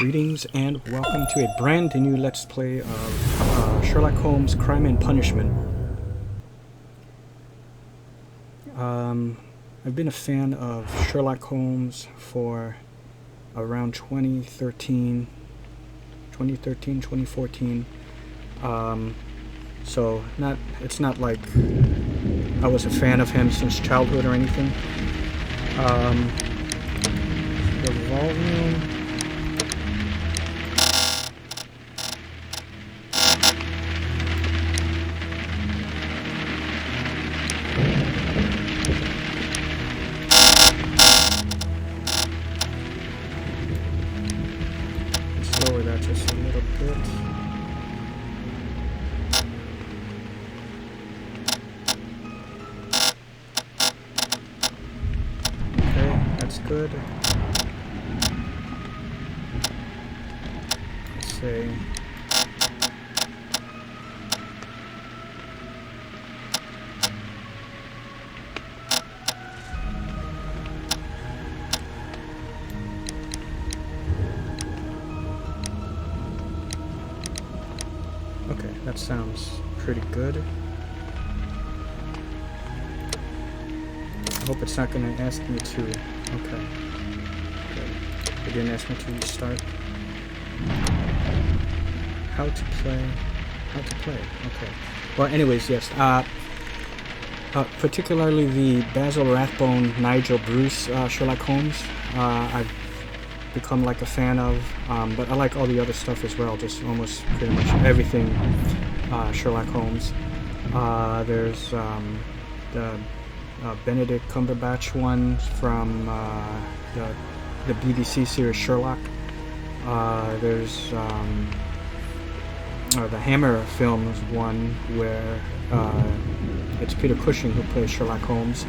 Greetings and welcome to a brand new Let's Play of Sherlock Holmes Crime and Punishment. I've been a fan of Sherlock Holmes for around 2013, 2014. So it's not like I was a fan of him since childhood or anything. The volume. Let's lower that just a little bit. Good. Let's see. Okay, that sounds pretty good. I hope it's not going to ask me to. Okay. It didn't ask me to restart. How to play. Okay. Well, anyways, yes. Particularly the Basil Rathbone, Nigel Bruce Sherlock Holmes. I've become like a fan of, but I like all the other stuff as well. Just almost pretty much everything Sherlock Holmes. There's the Benedict Cumberbatch one from the BBC series Sherlock. There's the Hammer films one where it's Peter Cushing who plays Sherlock Holmes.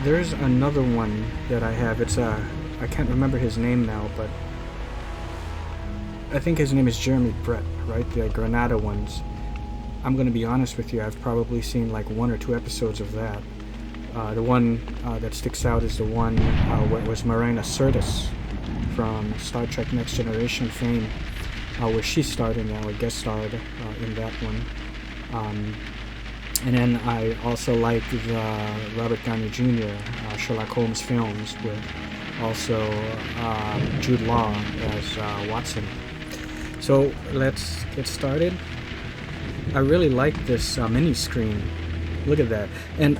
There's another one that I have. It's I can't remember his name now, but I think his name is Jeremy Brett, right? The Granada ones. I'm going to be honest with you, I've probably seen like 1 or 2 episodes of that. The one that sticks out is the one where it was Marina Sirtis from Star Trek Next Generation fame, where she starred in that, or guest starred in that one. And then I also like the Robert Downey Jr. Sherlock Holmes films with also Jude Law as Watson. So let's get started. I really like this mini screen. Look at that. And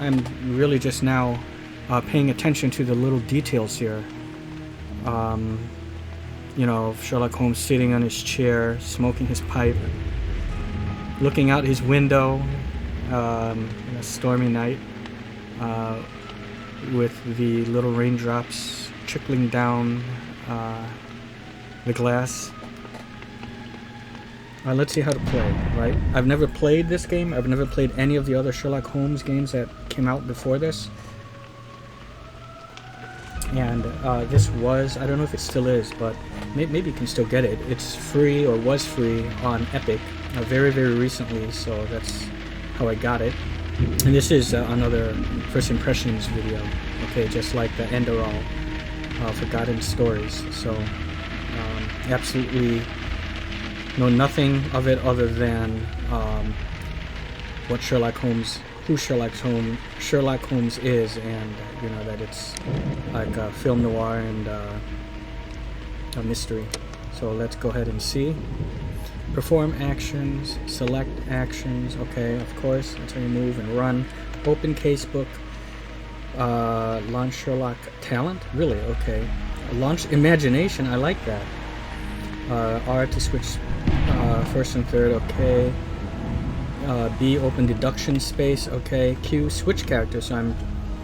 I'm really just now paying attention to the little details here. You know, Sherlock Holmes sitting on his chair, smoking his pipe, looking out his window in a stormy night with the little raindrops trickling down the glass. Let's see how to play, right? I've never played this game. I've never played any of the other Sherlock Holmes games that came out before this. And this was, I don't know if it still is, but maybe you can still get it. It's free, or was free, on Epic very, very recently, so that's how I got it. And this is another first impressions video, okay, just like the Enderall Forgotten Stories. So absolutely know nothing of it other than what Sherlock Holmes, who Sherlock Holmes is, and you know that it's like a film noir and a mystery. So let's go ahead and see. Perform actions, select actions. Okay, of course, that's how you move and run. Open casebook. Launch Sherlock talent. Really? Okay. Launch imagination. I like that. R to switch first and third, okay. B, open deduction space, okay. Q, switch character, so I'm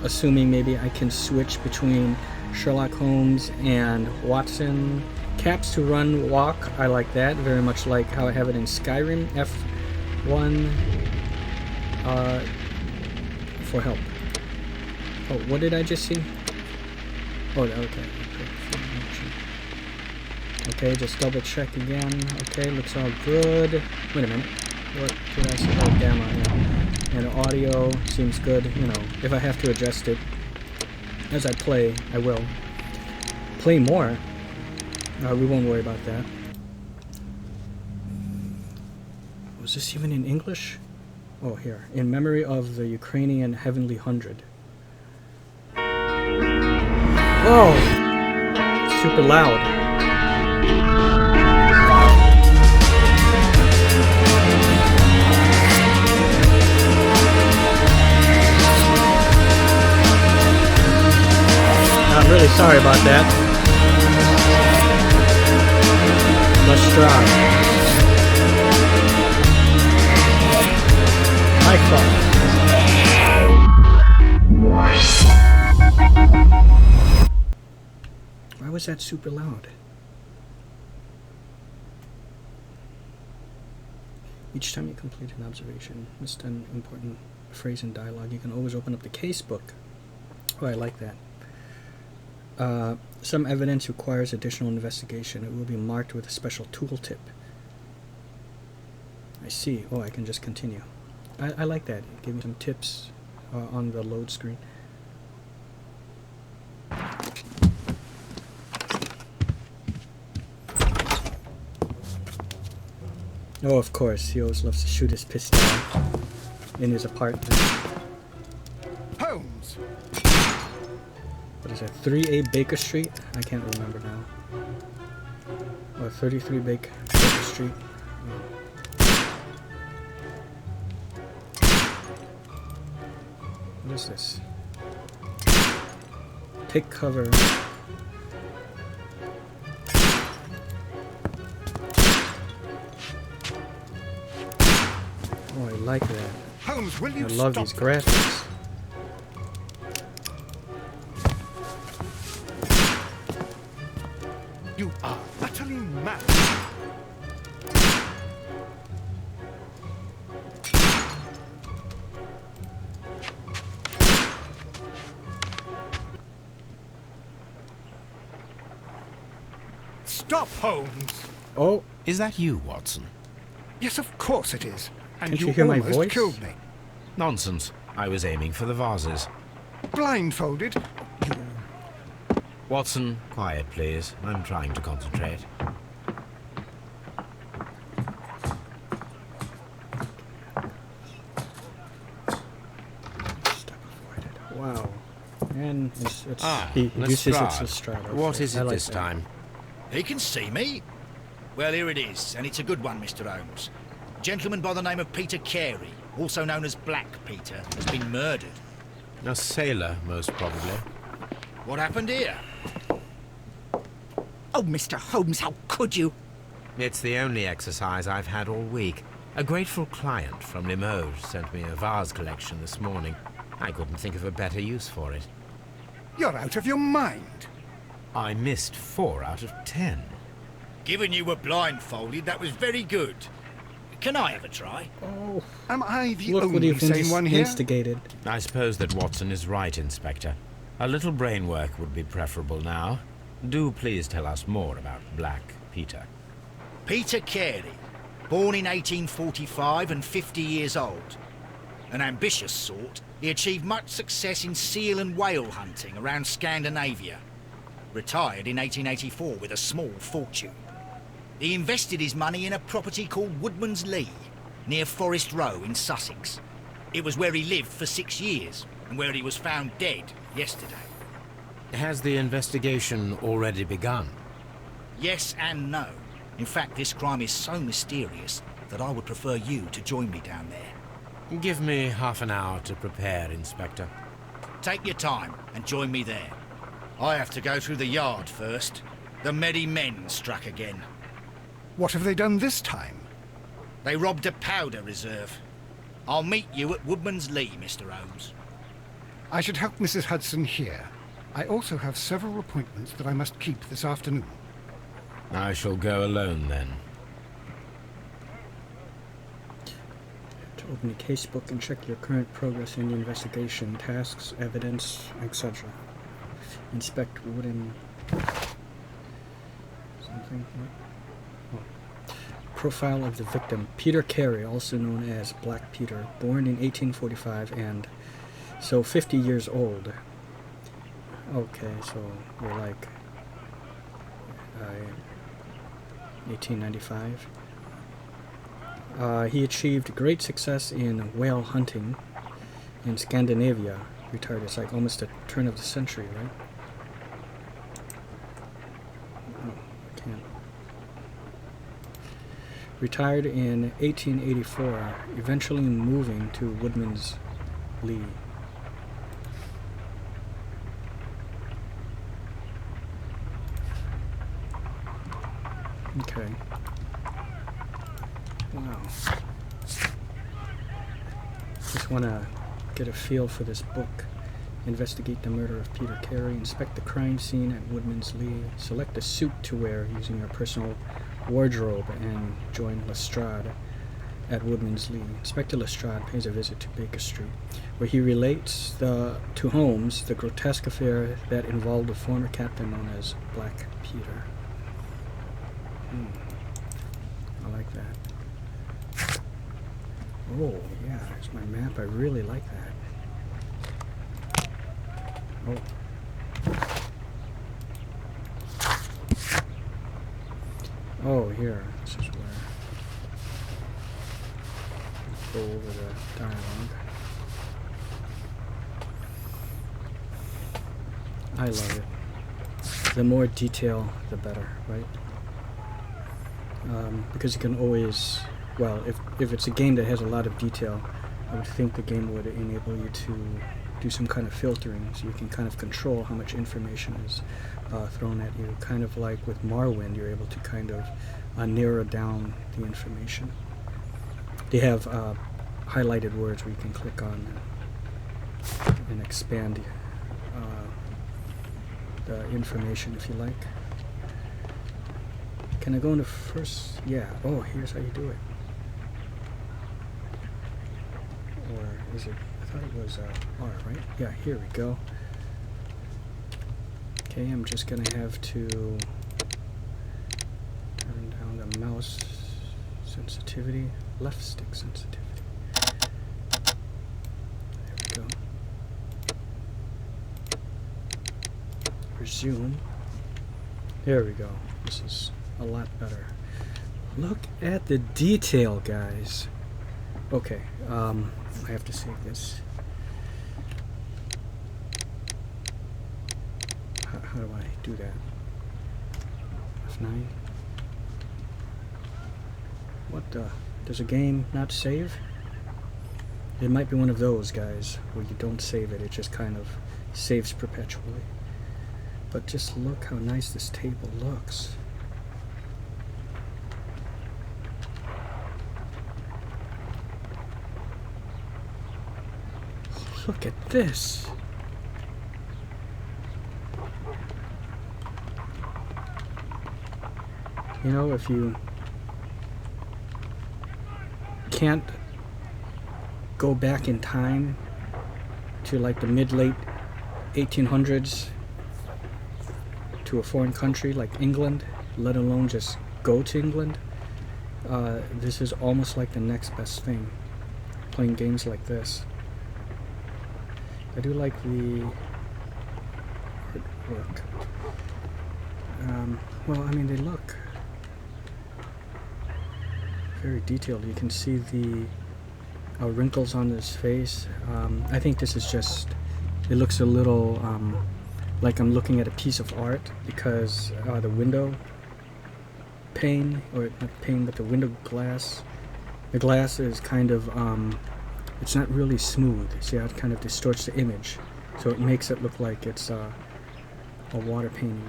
assuming maybe I can switch between Sherlock Holmes and Watson. Caps to run, walk, I like that, very much like how I have it in Skyrim. F1 for help. Oh, what did I just see? Oh, okay. Okay, just double check again. Okay, looks all good. Wait a minute. What did I say? Oh, gamma, yeah. And audio seems good. You know, if I have to adjust it as I play, I will. Play more. We won't worry about that. Was this even in English? Oh, here. In memory of the Ukrainian Heavenly 100. Oh! Super loud. I'm really sorry about that. Let's try. My fault. Why was that super loud? Each time you complete an observation, missed an important phrase in dialogue, you can always open up the casebook. Oh, I like that. Some evidence requires additional investigation. It will be marked with a special tooltip. I see. Oh, I can just continue. I like that. Give me some tips on the load screen. Oh, of course. He always loves to shoot his pistol in his apartment. Holmes! What is that? 3A Baker Street? I can't remember now. Or 33 Baker Street. Oh. What is this? Take cover. Oh, I like that. Holmes, will you I love stop? these graphics. You are utterly mad. Stop, Holmes! Oh, Is that you, Watson? Yes, of course it is. And Can't you you hear my almost voice? killed me. Nonsense. I was aiming for the vases. Blindfolded? Watson, quiet, please. I'm trying to concentrate. step avoided. Wow. And he uses Lestrade. Lestrade. What is I it like this that. time? He can see me. Well, here it is, and it's a good one, Mr. Holmes. A gentleman by the name of Peter Carey, also known as Black Peter, has been murdered. A sailor, most probably. What happened here? Oh, Mr. Holmes, how could you? It's the only exercise I've had all week. A grateful client from Limoges sent me a vase collection this morning. I couldn't think of a better use for it. You're out of your mind. I missed 4 out of 10. Given you were blindfolded, that was very good. Can I have a try? Oh, Am I the look what only you've sane one here? instigated. I suppose that Watson is right, Inspector. A little brain work would be preferable now. Do please tell us more about Black Peter. Peter Carey, born in 1845 and 50 years old. An ambitious sort, he achieved much success in seal and whale hunting around Scandinavia. Retired in 1884 with a small fortune. He invested his money in a property called Woodman's Lee, near Forest Row in Sussex. It was where he lived for 6 years, and where he was found dead yesterday. Has the investigation already begun? Yes and no. In fact, this crime is so mysterious that I would prefer you to join me down there. Give me half an hour to prepare, Inspector. Take your time and join me there. I have to go through the yard first. The Medi Men struck again. What have they done this time? They robbed a powder reserve. I'll meet you at Woodman's Lee, Mr. Holmes. I should help Mrs. Hudson here. I also have several appointments that I must keep this afternoon. I shall go alone then. To open the casebook and check your current progress in the investigation, tasks, evidence, etc. Inspect wooden... something... Oh. Profile of the victim. Peter Carey, also known as Black Peter, born in 1845 and so 50 years old. Okay, so we're like 1895. He achieved great success in whale hunting in Scandinavia. Retired. It's like almost the turn of the century, right? Oh, I can't. Retired in 1884, eventually moving to Woodman's Lee. Okay. Wow. Just want to get a feel for this book. Investigate the murder of Peter Carey. Inspect the crime scene at Woodman's Lee. Select a suit to wear using your personal wardrobe and join Lestrade at Woodman's Lee. Inspector Lestrade pays a visit to Baker Street, where he relates to Holmes the grotesque affair that involved a former captain known as Black Peter. I like that. Oh, yeah, there's my map. I really like that. Oh, here. This is where go over the dialogue. I love it. The more detail, the better, right? Because you can always, well, if it's a game that has a lot of detail, I would think the game would enable you to do some kind of filtering, so you can kind of control how much information is thrown at you. Kind of like with Morrowind, you're able to kind of narrow down the information. They have highlighted words where you can click on and expand the information if you like. Can I go into first? Yeah. Oh, here's how you do it. Or is it? I thought it was R, right? Yeah, here we go. Okay, I'm just going to have to turn down the mouse sensitivity, left stick sensitivity. There we go. Resume. There we go. This is a lot better. Look at the detail, guys. Okay, I have to save this. How do I do that? F9? What the? Does a game not save? It might be one of those, guys, where you don't save it, it just kind of saves perpetually. But just look how nice this table looks. Look at this. You know, if you can't go back in time to like the mid-late 1800s to a foreign country like England, let alone just go to England, this is almost like the next best thing, playing games like this. I do like the artwork. Well, I mean, they look very detailed. You can see the wrinkles on his face. I think this is just, it looks a little like I'm looking at a piece of art, because the window pane, or not pane, but the window glass, the glass is kind of it's not really smooth. See how it kind of distorts the image, so it makes it look like it's a water painting,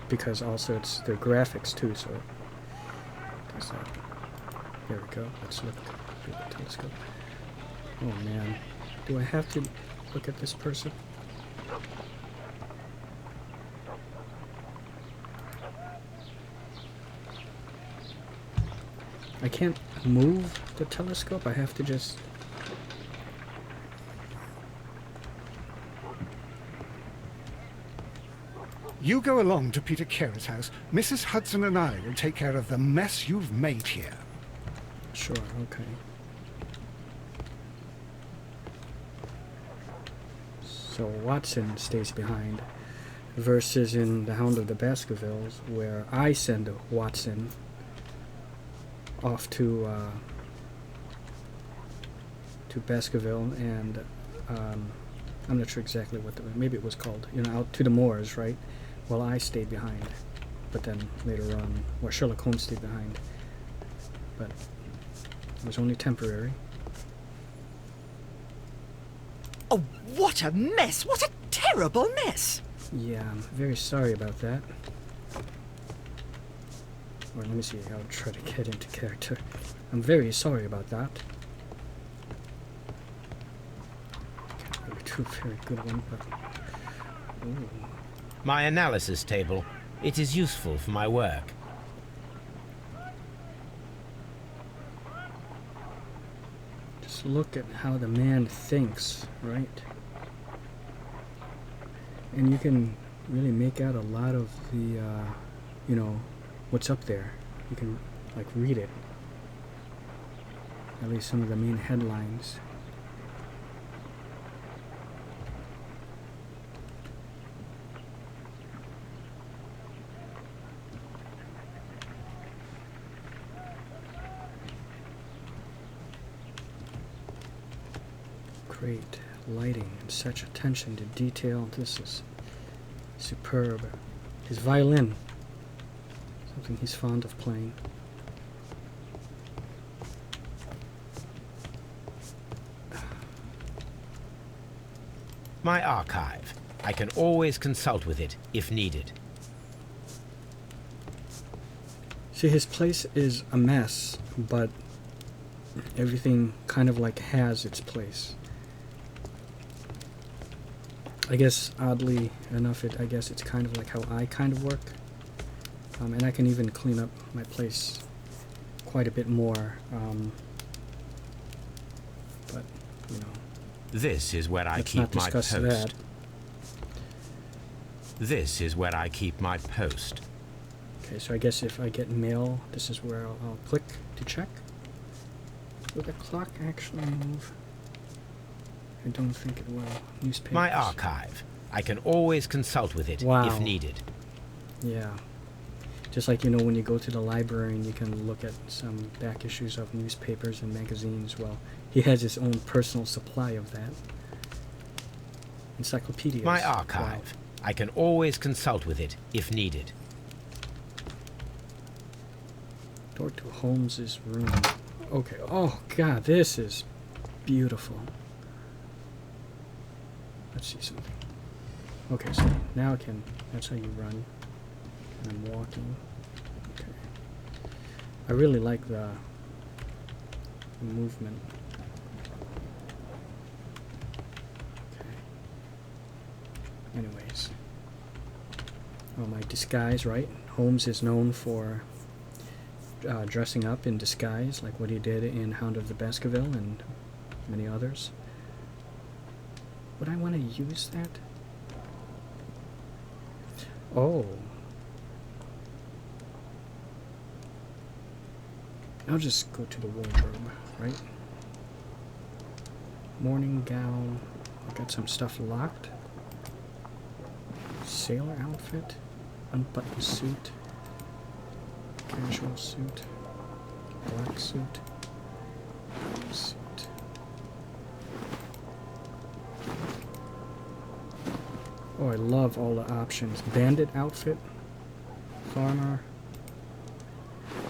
because also it's the graphics too, so it does that. There we go. Let's look through the telescope. Oh man, do I have to look at this person? I can't move the telescope, I have to just... You go along to Peter Carey's house. Mrs. Hudson and I will take care of the mess you've made here. Sure, okay. So Watson stays behind. versus in The Hound of the Baskervilles, where I send Watson off to Baskerville, and I'm not sure exactly what maybe it was called, you know, out to the moors, right? While I stayed behind, but then later on, or Sherlock Holmes stayed behind, but it was only temporary. Oh, what a mess! What a terrible mess! Yeah, I'm very sorry about that. Or let me see, I'll try to get into character. I'm very sorry about that. Can't really do a very good one, but... Ooh. My analysis table. It is useful for my work. Just look at how the man thinks, right? And you can really make out a lot of the, you know, what's up there. You can, like, read it. At least some of the main headlines. Great lighting and such attention to detail. This is superb. His violin, something he's fond of playing. My archive. I can always consult with it if needed. See, his place is a mess, but everything kind of like has its place. I guess, oddly enough, I guess it's kind of like how I kind of work. And I can even clean up my place quite a bit more. But, you know. This is where I Let's keep not my discuss post. that. This is where I keep my post. Okay, so I guess if I get mail, this is where I'll click to check. Will the clock actually move? I don't think it will. Newspapers. My archive. I can always consult with it Wow. if needed. Yeah. Just like, you know, when you go to the library and you can look at some back issues of newspapers and magazines, well, he has his own personal supply of that. Encyclopedias. My archive. Wow. I can always consult with it if needed. Door to Holmes's room. Okay. Oh, God, this is beautiful. Let's see something. Okay, so now I can... That's how you run. I'm walking. Okay. I really like the movement. Okay. Anyways. Oh, my disguise, right? Holmes is known for dressing up in disguise, like what he did in Hound of the Baskerville and many others. Would I want to use that? Oh. I'll just go to the wardrobe, right? Morning gown. I got some stuff locked. Sailor outfit. Unbuttoned suit. Casual suit. Black suit. Suit. Oh, I love all the options. Bandit outfit. Farmer.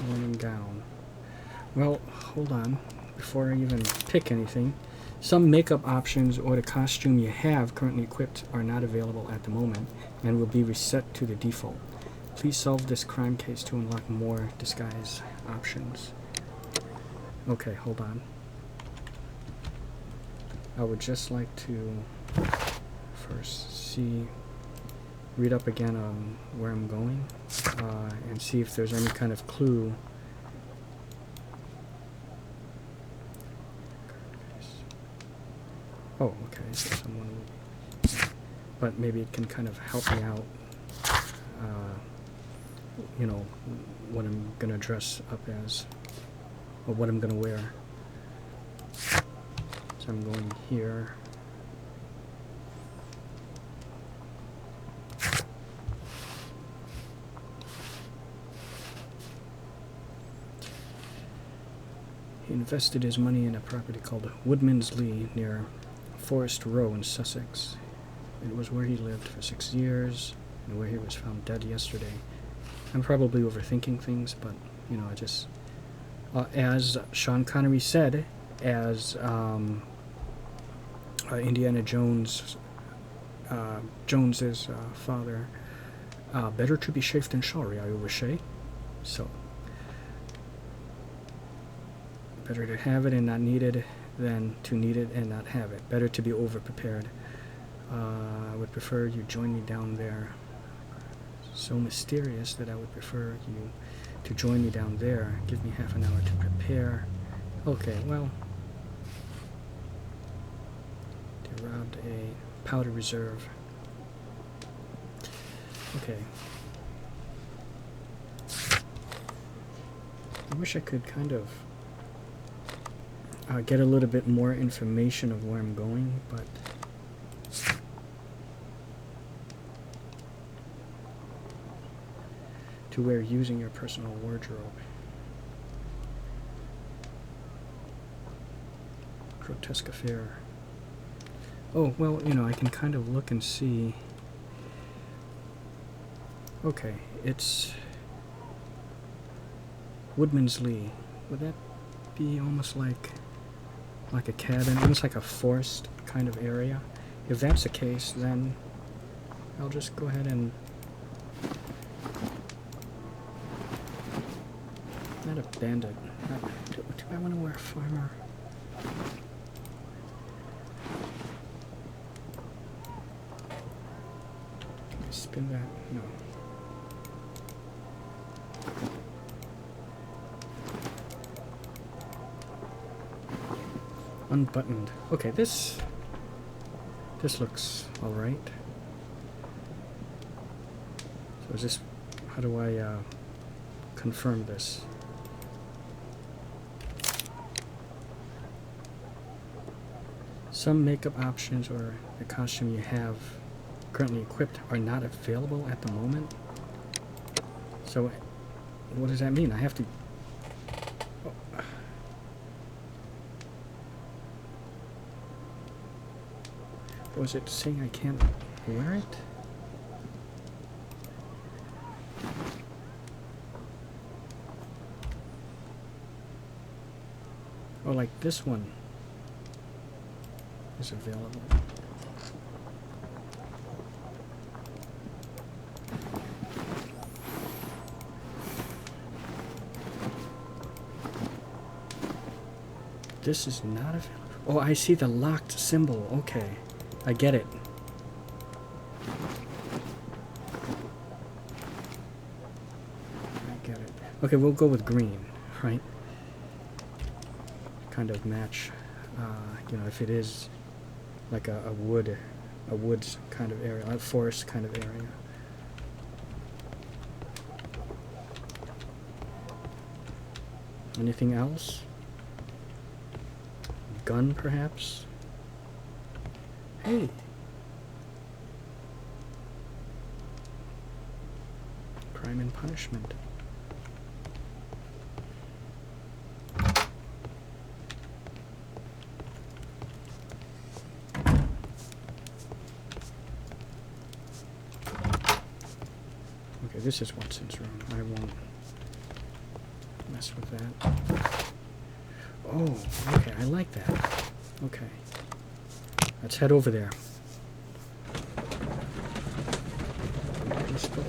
Morning gown. Well, hold on. Before I even pick anything, some makeup options or the costume you have currently equipped are not available at the moment and will be reset to the default. Please solve this crime case to unlock more disguise options. Okay, hold on. I would just like to first read up again on where I'm going and see if there's any kind of clue. Oh, okay, so someone, but maybe it can kind of help me out, you know, what I'm going to dress up as, or what I'm going to wear. So I'm going here. invested his money in a property called Woodman's Lee near Forest Row in Sussex. It was where he lived for 6 years and where he was found dead yesterday. I'm probably overthinking things, but, you know, I just... as Sean Connery said, as Indiana Jones's father, better to be safe than sorry, I always say. So, better to have it and not need it than to need it and not have it. Better to be over-prepared. I would prefer you join me down there. So mysterious that I would prefer you to join me down there. Give me half an hour to prepare. Okay, well... They robbed a powder reserve. Okay. I wish I could kind of get a little bit more information of where I'm going, but to wear using your personal wardrobe. Grotesque affair. Oh, well, you know, I can kind of look and see. Okay, it's Woodman's Lee. Would that be almost like a cabin, almost like a forest kind of area? If that's the case, then I'll just go ahead and... Not a bandit. Do I want to wear a farmer? Spin that? No. Unbuttoned. Okay, this looks all right. So is this? How do I confirm this? Some makeup options or the costume you have currently equipped are not available at the moment. So, what does that mean? I have to... Oh. Was it saying I can't wear it? Oh, like this one is available. This is not available. Oh, I see the locked symbol. Okay, I get it. I get it. Okay, we'll go with green, right? Kind of match, you know, if it is like a woods kind of area, a forest kind of area. Anything else? Gun, perhaps? Hey! Crime and Punishment. Okay, this is Watson's room. I won't mess with that. Oh, okay, I like that. Okay. Let's head over there. Mr.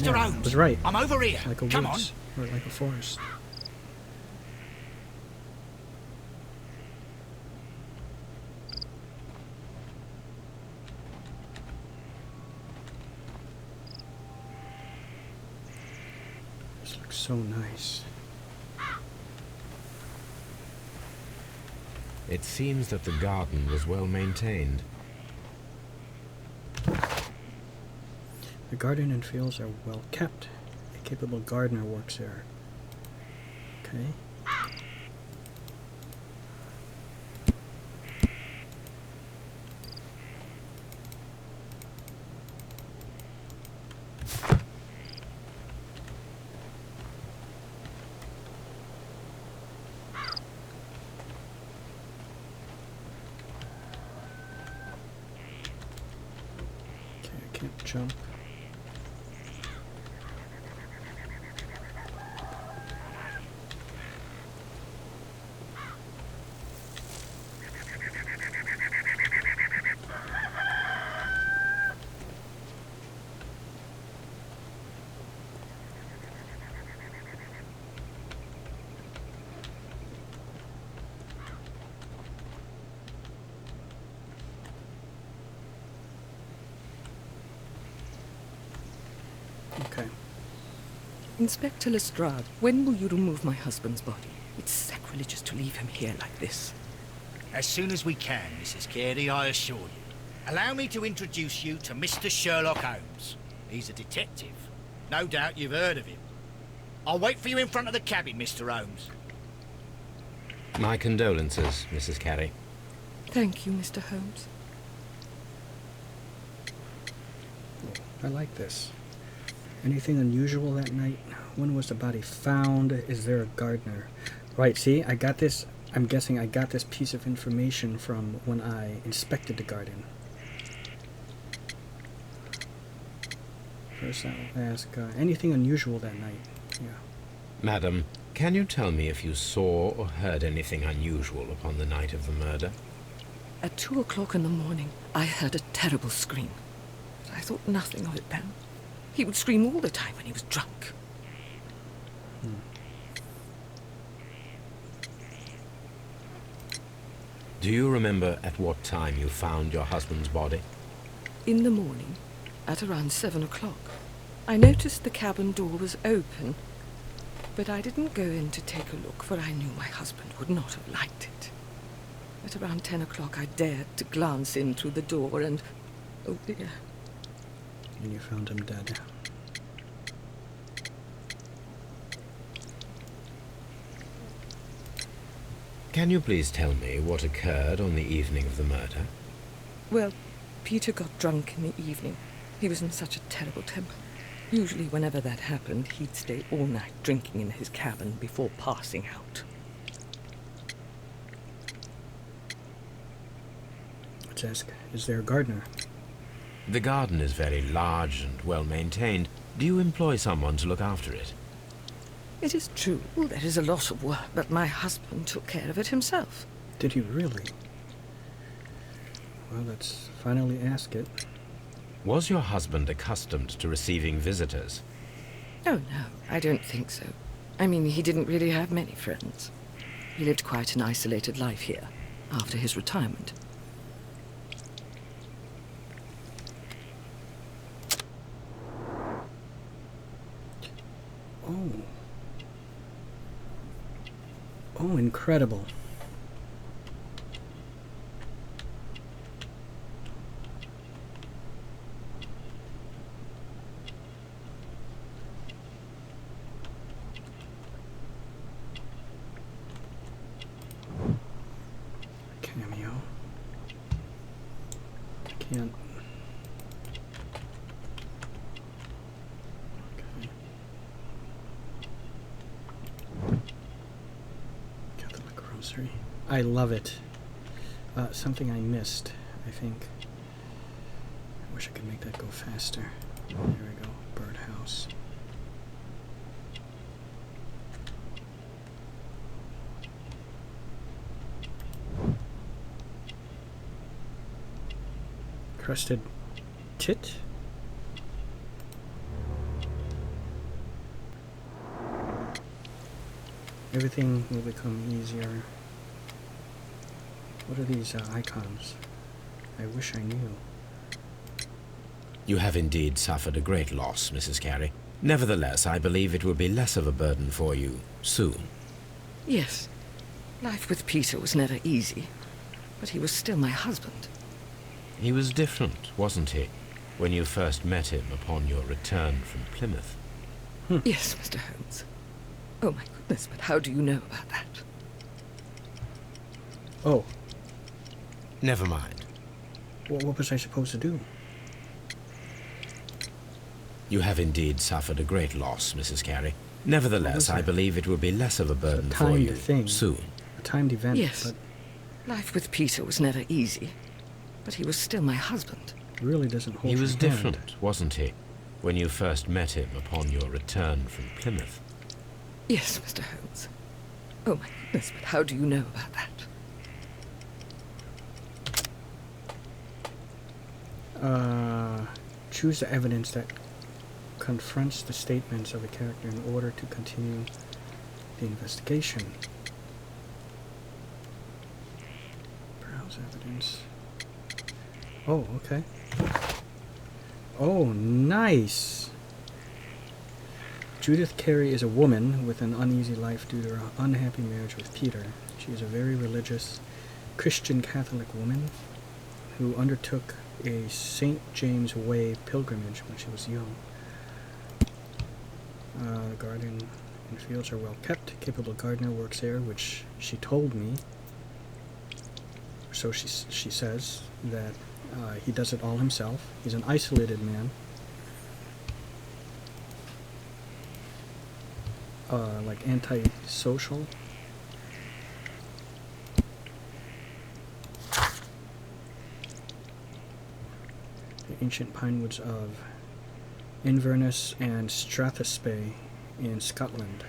Yeah, Holmes, was right. I'm over here. Like a Come on. woods, or like a forest. This looks so nice. It seems that the garden was well maintained. The garden and fields are well kept. A capable gardener works there. Okay. Can't jump. Okay. Inspector Lestrade, when will you remove my husband's body? It's sacrilegious to leave him here like this. As soon as we can, Mrs. Carey, I assure you. Allow me to introduce you to Mr. Sherlock Holmes. He's a detective. No doubt you've heard of him. I'll wait for you in front of the cabin, Mr. Holmes. My condolences, Mrs. Carey. Thank you, Mr. Holmes. I like this. Anything unusual that night? When was the body found? Is there a gardener? Right, see, I got this. I'm guessing I got this piece of information from when I inspected the garden. First I'll ask, anything unusual that night? Yeah. Madam, can you tell me if you saw or heard anything unusual upon the night of the murder? At 2 o'clock in the morning, I heard a terrible scream. But I thought nothing of it then. He would scream all the time when he was drunk. Do you remember at what time you found your husband's body? In the morning, at around 7 o'clock, I noticed the cabin door was open, but I didn't go in to take a look, for I knew my husband would not have liked it. At around 10 o'clock, I dared to glance in through the door and... oh dear. And you found him dead. Can you please tell me what occurred on the evening of the murder? Well, Peter got drunk in the evening. He was in such a terrible temper. Usually whenever that happened, he'd stay all night drinking in his cabin before passing out. Let's ask, is there a gardener? The garden is very large and well maintained. Do you employ someone to look after it? It is true, there is a lot of work, but my husband took care of it himself. Did he really? Well, let's finally ask it. Was your husband accustomed to receiving visitors? Oh, no, I don't think so. I mean, he didn't really have many friends. He lived quite an isolated life here, after his retirement. Oh. Oh, incredible. Cameo. Can't. Okay. Catholic Rosary. I love it. Something I missed, I think. I wish I could make that go faster. There we go. Birdhouse. Crusted tit? Everything will become easier. What are these icons? I wish I knew. You have indeed suffered a great loss, Mrs. Carey. Nevertheless, I believe it will be less of a burden for you soon. Yes, life with Peter was never easy, but he was still my husband. He was different, wasn't he, when you first met him upon your return from Plymouth? Yes, Mr. Holmes. Oh my goodness, but how do you know about that? Oh, Never mind. what was I supposed to do? You have indeed suffered a great loss, Mrs. Carey. Nevertheless, I that? believe it will be less of a burden for timed you thing. soon. A timed event, Yes. but Life with Peter was never easy, but he was still my husband. really doesn't hold He your was hand. different, wasn't he, when you first met him upon your return from Plymouth? Yes, Mr. Holmes. Oh my goodness, but how do you know about that? Choose the evidence that confronts the statements of a character in order to continue the investigation. Browse evidence. Oh, okay. Oh, nice! Judith Carey is a woman with an uneasy life due to her unhappy marriage with Peter. She is a very religious Christian Catholic woman who undertook a St. James Way pilgrimage when she was young. The garden and fields are well kept. Capable gardener works there, which she told me. So she says that he does it all himself. He's an isolated man. Like antisocial. The ancient pine woods of Inverness and Strathspey in Scotland,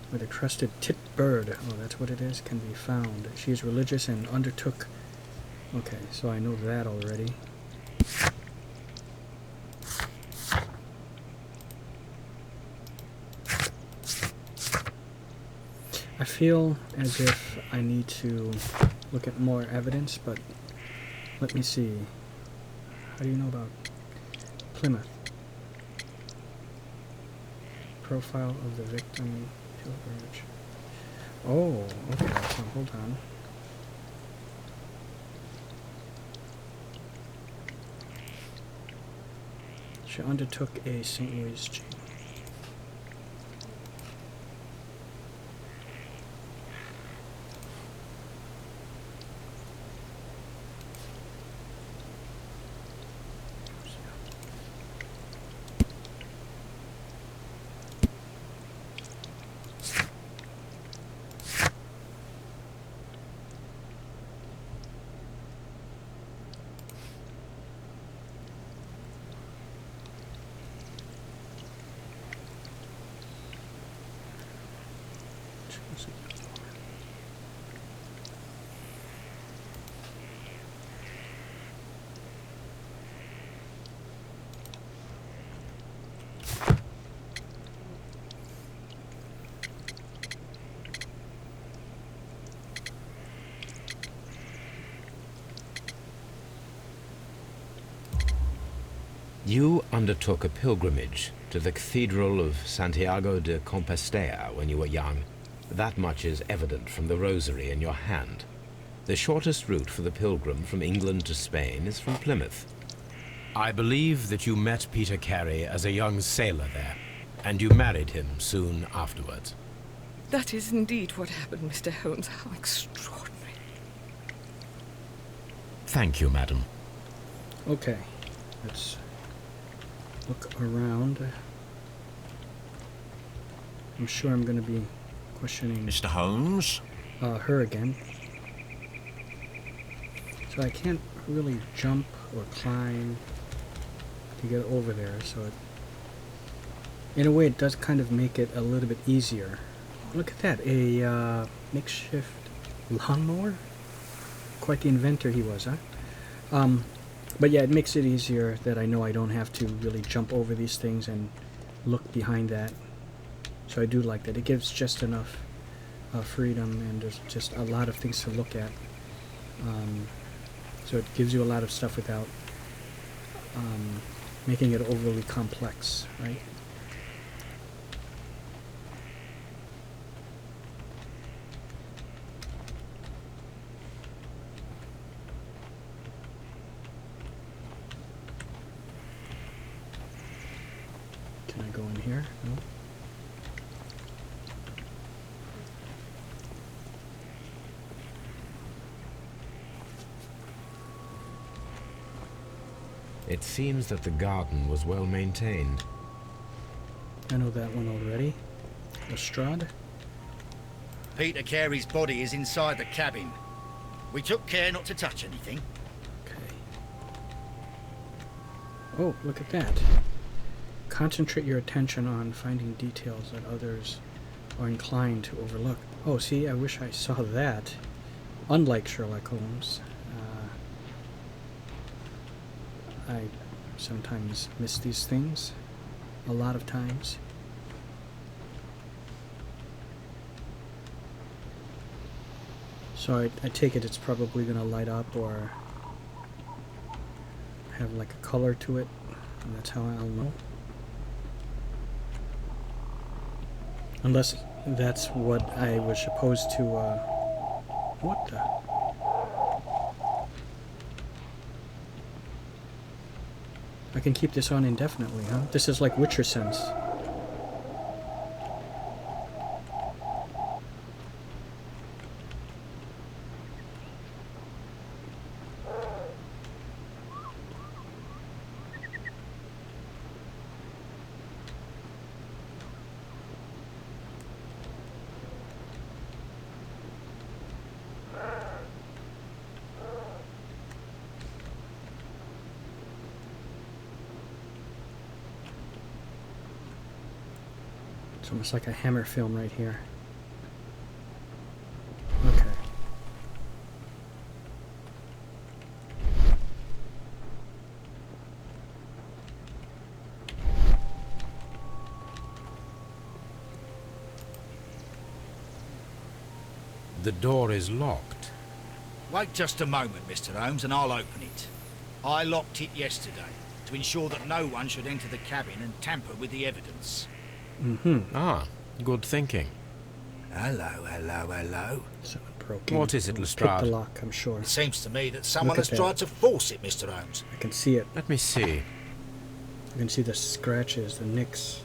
where the crested tit bird, oh that's what it is, can be found. She is religious and undertook, okay, so I know that already. I feel as if I need to look at more evidence, but let me see. How do you know about Plymouth? Profile of the victim pilgrimage. Oh, okay, so hold on. She undertook a St. Louis chain. You undertook a pilgrimage to the Cathedral of Santiago de Compostela when you were young. That much is evident from the rosary in your hand. The shortest route for the pilgrim from England to Spain is from Plymouth. I believe that you met Peter Carey as a young sailor there, and you married him soon afterwards. That is indeed what happened, Mr. Holmes. How extraordinary. Thank you, madam. Okay, let's look around. I'm sure I'm going to be questioning Mr. Holmes? her again. So I can't really jump or climb to get over there, so in a way it does kind of make it a little bit easier. Look at that, a makeshift lawnmower? Quite the inventor he was, huh? But yeah, it makes it easier that I know I don't have to really jump over these things and look behind that. So I do like that. It gives just enough freedom, and there's just a lot of things to look at. So it gives you a lot of stuff without making it overly complex, right? Can I go in here? No? It seems that the garden was well maintained. I know that one already. Lestrade. Peter Carey's body is inside the cabin. We took care not to touch anything. Okay. Oh, look at that. Concentrate your attention on finding details that others are inclined to overlook. Oh, see, I wish I saw that. Unlike Sherlock Holmes, I sometimes miss these things. A lot of times. So I take it it's probably going to light up or have like a color to it. And that's how I'll know. Unless that's what I was supposed to, what the? I can keep this on indefinitely, huh? This is like Witcher sense. It's almost like a hammer film right here. Okay. The door is locked. Wait just a moment, Mr. Holmes, and I'll open it. I locked it yesterday to ensure that no one should enter the cabin and tamper with the evidence. Ah, good thinking. Hello, hello, hello. Someone broke in. What is it, Pick Lestrade? the lock, I'm sure. It seems to me that someone Look has at tried that. to force it, Mr. Holmes. I can see it. Let me see. You can see the scratches, the nicks.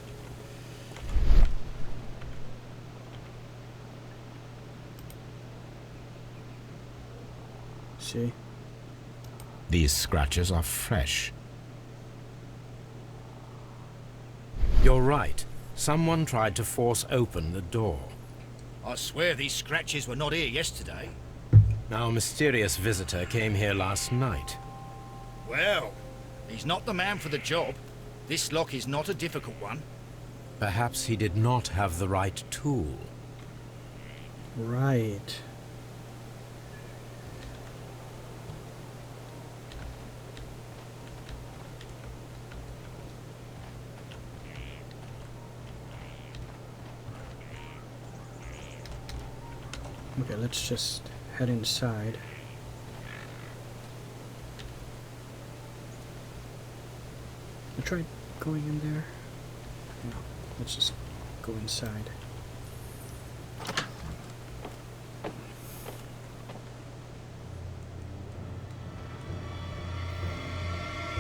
See? These scratches are fresh. You're right. Someone tried to force open the door. I swear these scratches were not here yesterday. Our mysterious visitor came here last night. Well, he's not the man for the job. This lock is not a difficult one. Perhaps he did not have the right tool. Right. Okay, let's just head inside. I tried going in there. No, let's just go inside.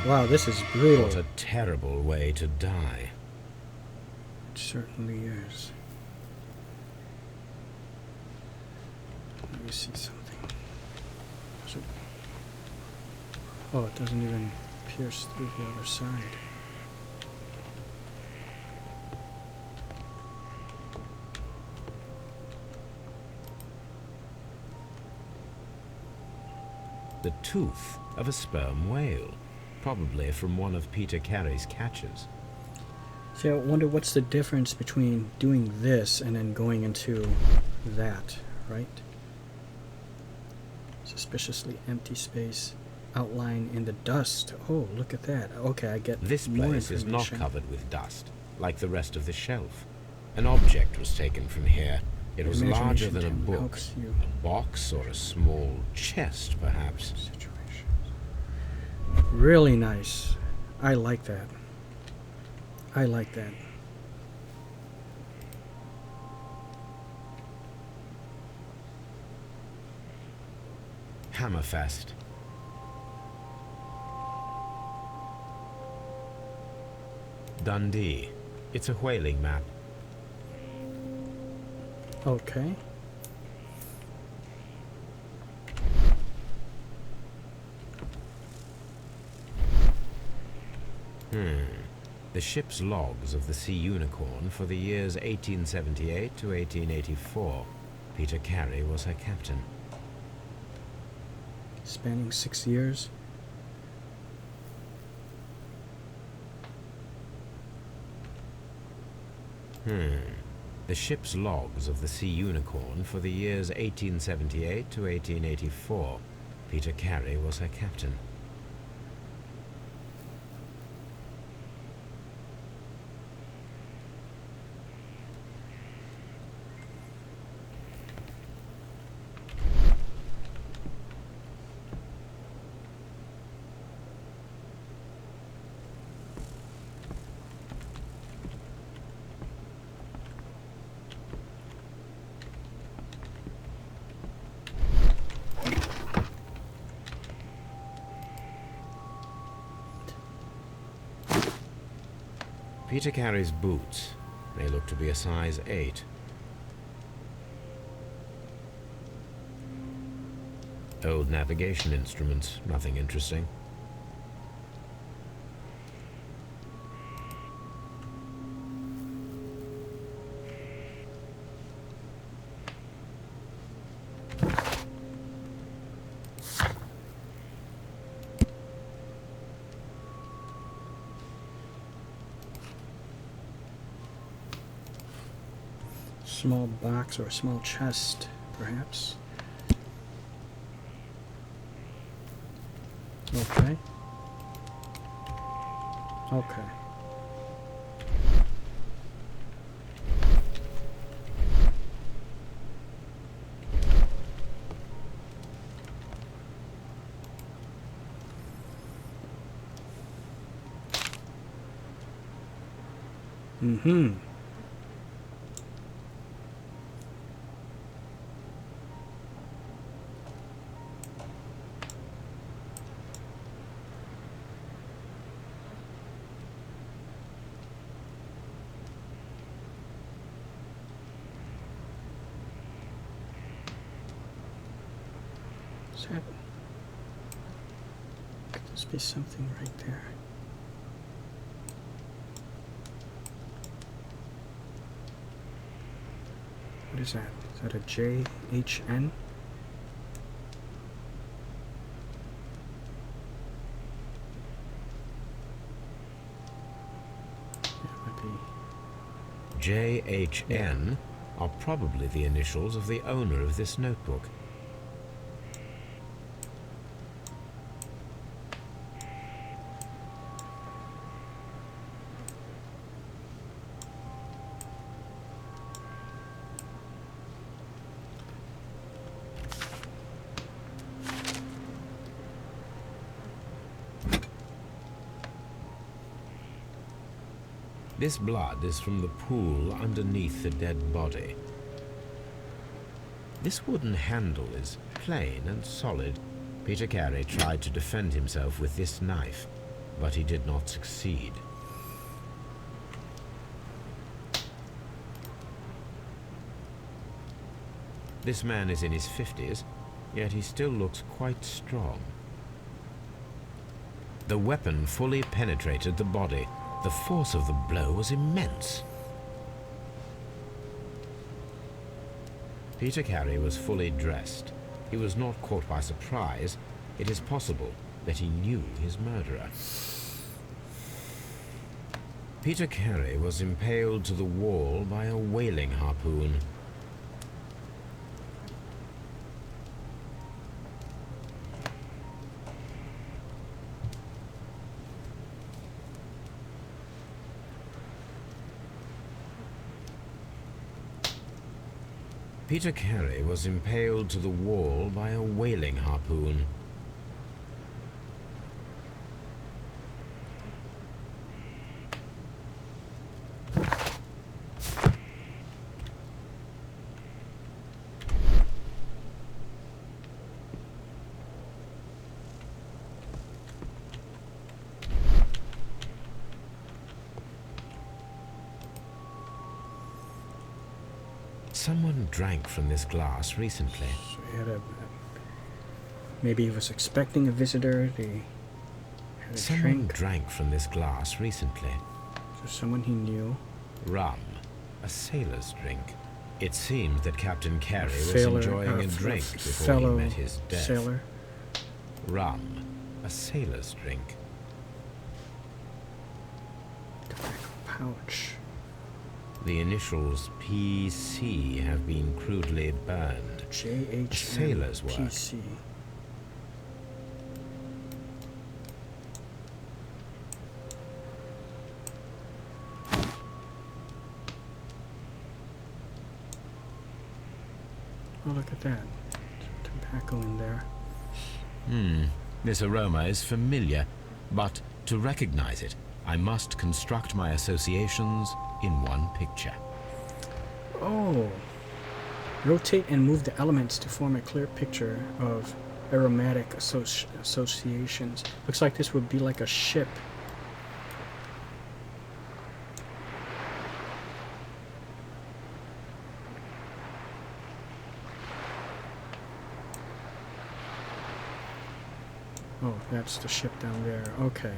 Wow, this is brutal. What a terrible way to die. It certainly is. Let me see something. Oh, it doesn't even pierce through the other side. The tooth of a sperm whale, probably from one of Peter Carey's catches. See, I wonder what's the difference between doing this and then going into that, right? Suspiciously empty space, outline in the dust. Oh, look at that. Okay, I get This more place is not information. covered with dust, like the rest of the shelf. An object was taken from here. It was larger Imagination than a book. helps you. A box or a small chest, perhaps. Situations. Really nice. I like that. I like that. Hammerfest. Dundee. It's a whaling map. Okay. The ship's logs of the Sea Unicorn for the years 1878 to 1884. Peter Carey was her captain. Spanning 6 years. The ship's logs of the Sea Unicorn for the years 1878 to 1884. Peter Carey was her captain. Peter Carey's boots. They look to be a size 8. Old navigation instruments, nothing interesting. Small box or a small chest, perhaps. Okay. Okay. Mm-hmm. Could this be something right there? What is that? Is that a JHN? Yeah, it might be. JHN are probably the initials of the owner of this notebook. This blood is from the pool underneath the dead body. This wooden handle is plain and solid. Peter Carey tried to defend himself with this knife, but he did not succeed. This man is in his 50s, yet he still looks quite strong. The weapon fully penetrated the body. The force of the blow was immense. Peter Carey was fully dressed. He was not caught by surprise. It is possible that he knew his murderer. Peter Carey was impaled to the wall by a whaling harpoon. Peter Carey was impaled to the wall by a whaling harpoon. Someone drank from this glass recently. So he had maybe he was expecting a visitor. They A Someone drink. drank from this glass recently. So someone he knew. Rum. A sailor's drink. It seems that Captain Carey was Failure, enjoying a drink before he fellow met his death. sailor. Rum. A sailor's drink. Tobacco pouch. The initials PC have been crudely burned. Sailor's work. JHMPC. Oh, look at that. Tobacco in there. This aroma is familiar, but to recognize it, I must construct my associations in one picture. Oh. Rotate and move the elements to form a clear picture of aromatic associations. Looks like this would be like a ship. Oh, that's the ship down there. Okay.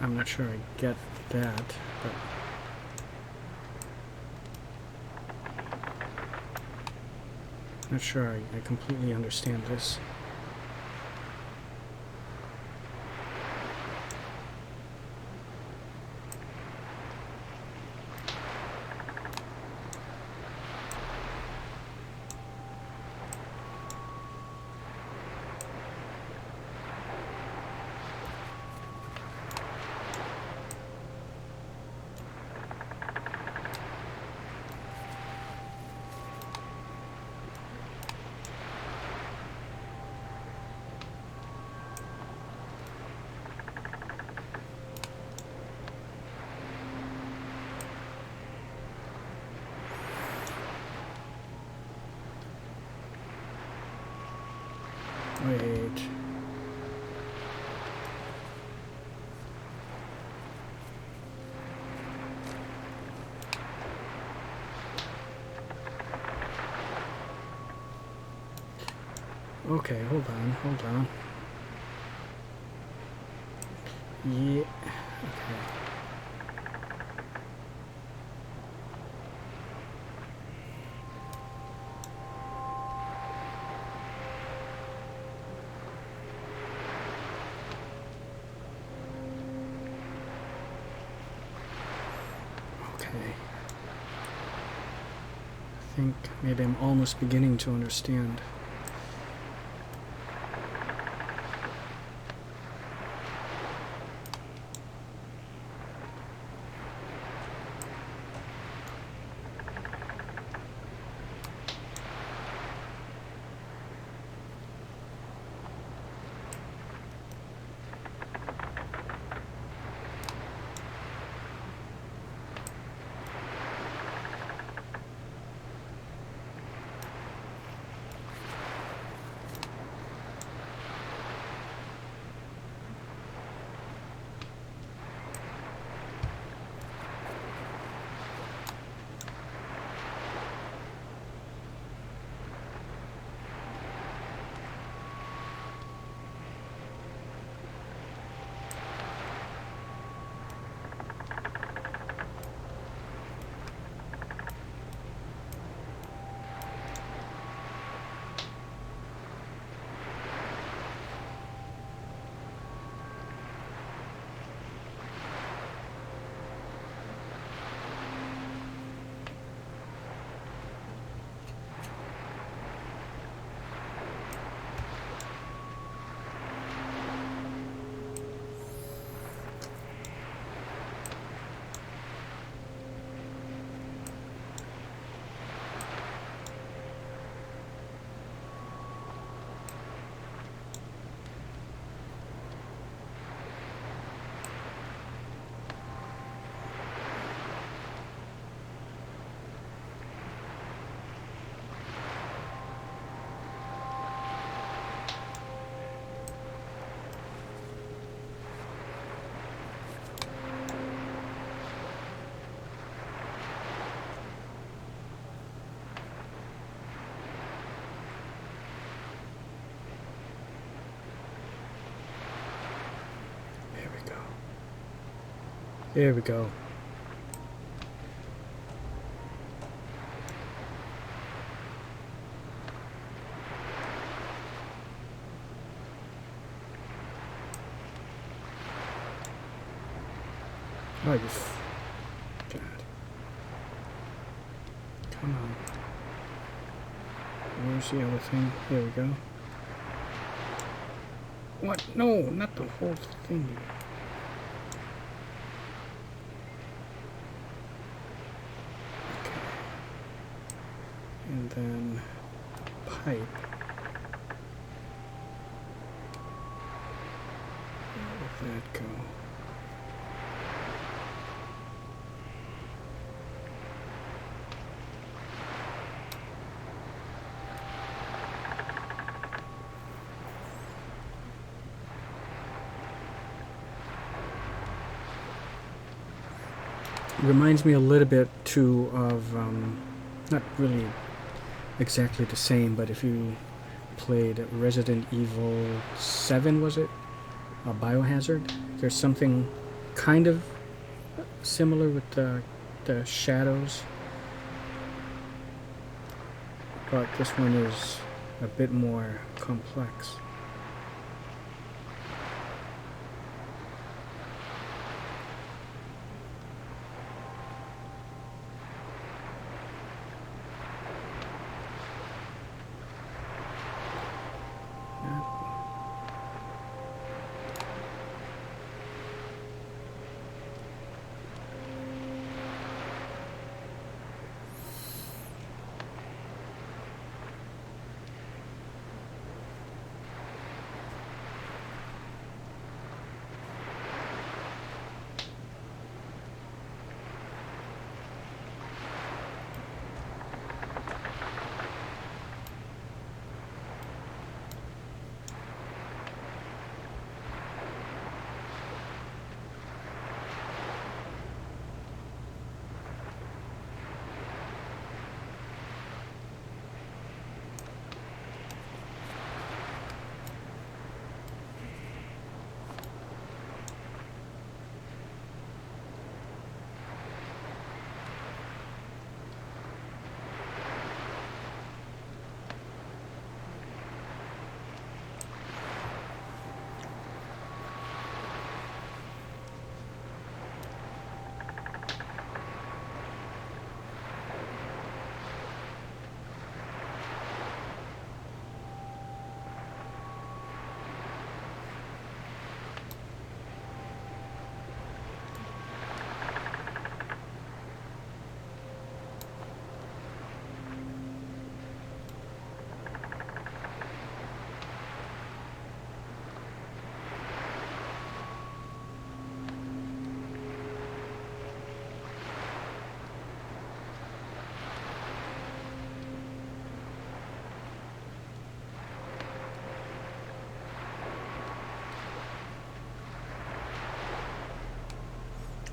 I'm not sure I get that, but not sure I completely understand this. Wait. Okay, hold on. Yeah, okay. I think maybe I'm almost beginning to understand. There we go. Oh, you God. Come on. Where's the other thing? There we go. What? No, not the whole thing. Okay. And then pipe. Where did that go? Reminds me a little bit too of not really exactly the same, but if you played Resident Evil 7, was it? Biohazard? There's something kind of similar with the shadows, but this one is a bit more complex.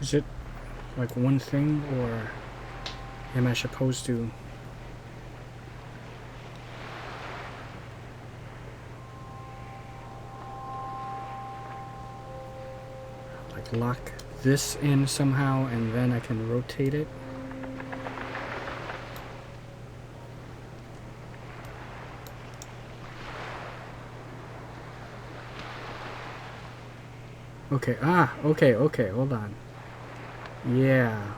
Is it like one thing, or am I supposed to like lock this in somehow and then I can rotate it? Okay, okay, hold on. Yeah.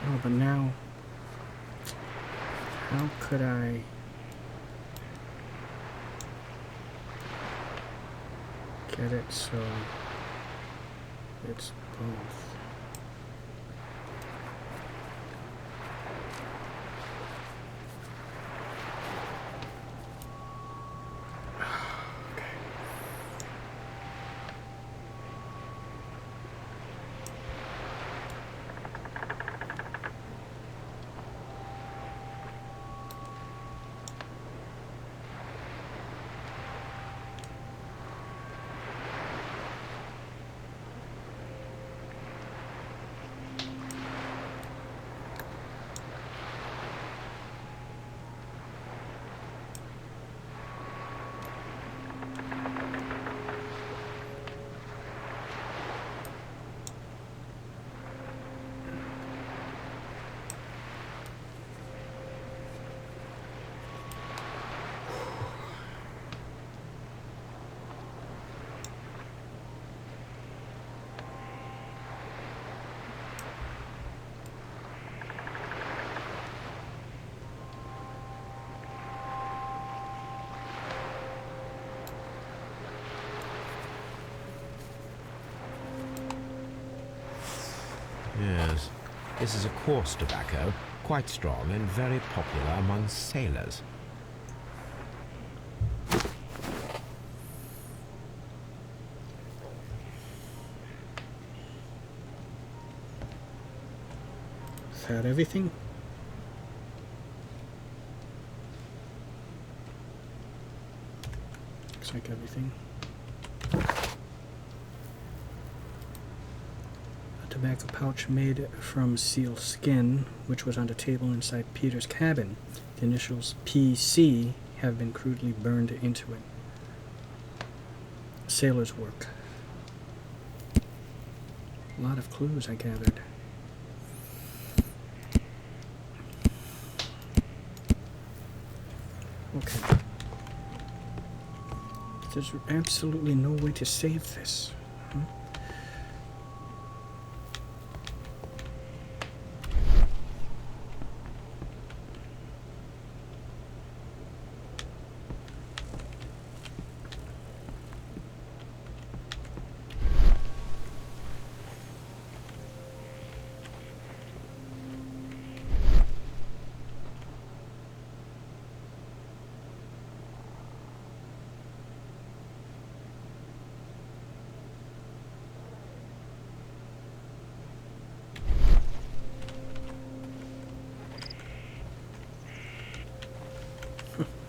Oh, but now, how could I... get it so it's both? Yes. This is a coarse tobacco, quite strong and very popular among sailors. Is that everything? Looks like everything. A tobacco pouch made from seal skin, which was on the table inside Peter's cabin. The initials PC have been crudely burned into it. Sailor's work. A lot of clues, I gathered. Okay. There's absolutely no way to save this. Huh?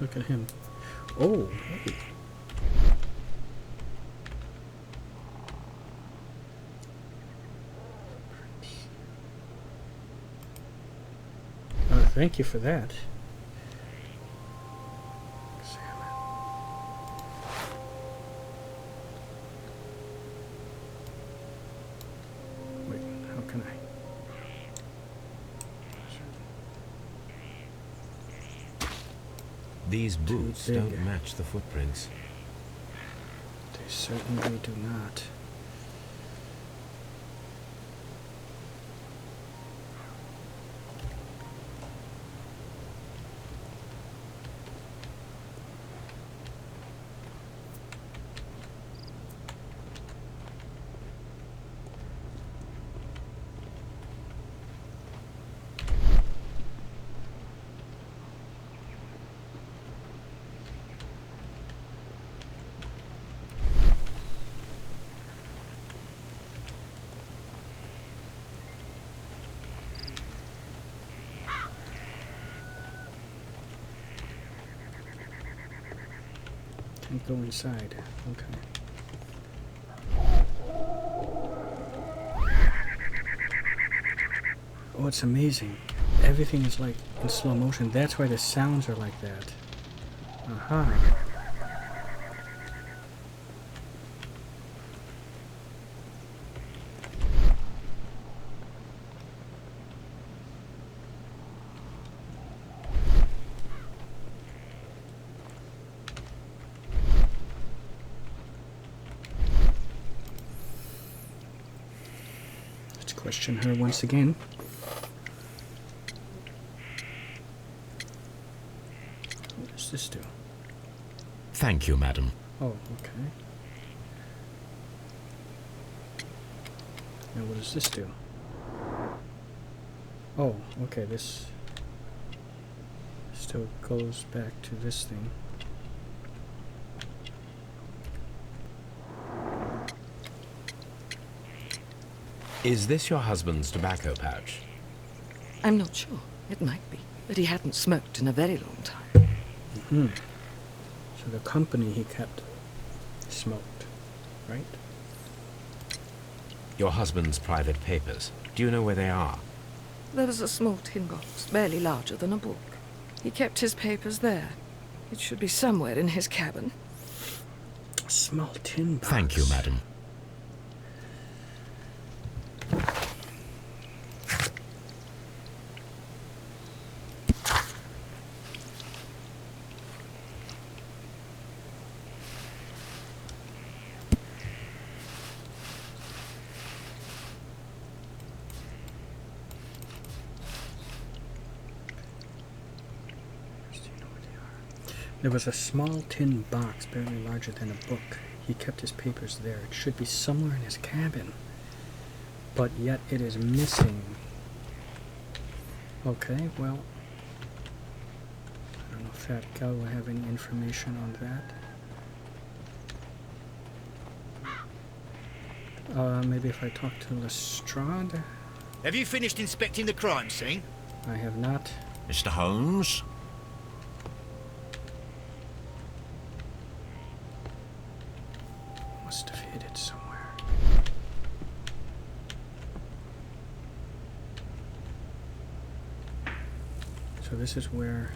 Look at him. Oh, hey. Thank you for that. Examine. Wait, how can I? These boots big. don't match the footprints. They certainly do not. Can't go inside. Okay. Oh, it's amazing. Everything is like in slow motion. That's why the sounds are like that. Aha. Let's question her once again. What does this do? Thank you, madam. Oh, okay. Now what does this do? Oh, okay, this still goes back to this thing. Is this your husband's tobacco pouch? I'm not sure. It might be. But he hadn't smoked in a very long time. Mm-hmm. So the company he kept smoked, right? Your husband's private papers. Do you know where they are? There was a small tin box, barely larger than a book. He kept his papers there. It should be somewhere in his cabin. A small tin box. Thank you, madam. There was a small tin box, barely larger than a book. He kept his papers there. It should be somewhere in his cabin. but yet it is missing. Okay, well, I don't know if Fat Gal will have any information on that. Maybe if I talk to Lestrade. Have you finished inspecting the crime scene? I have not. Mr. Holmes? Must have hid it somewhere. So this is where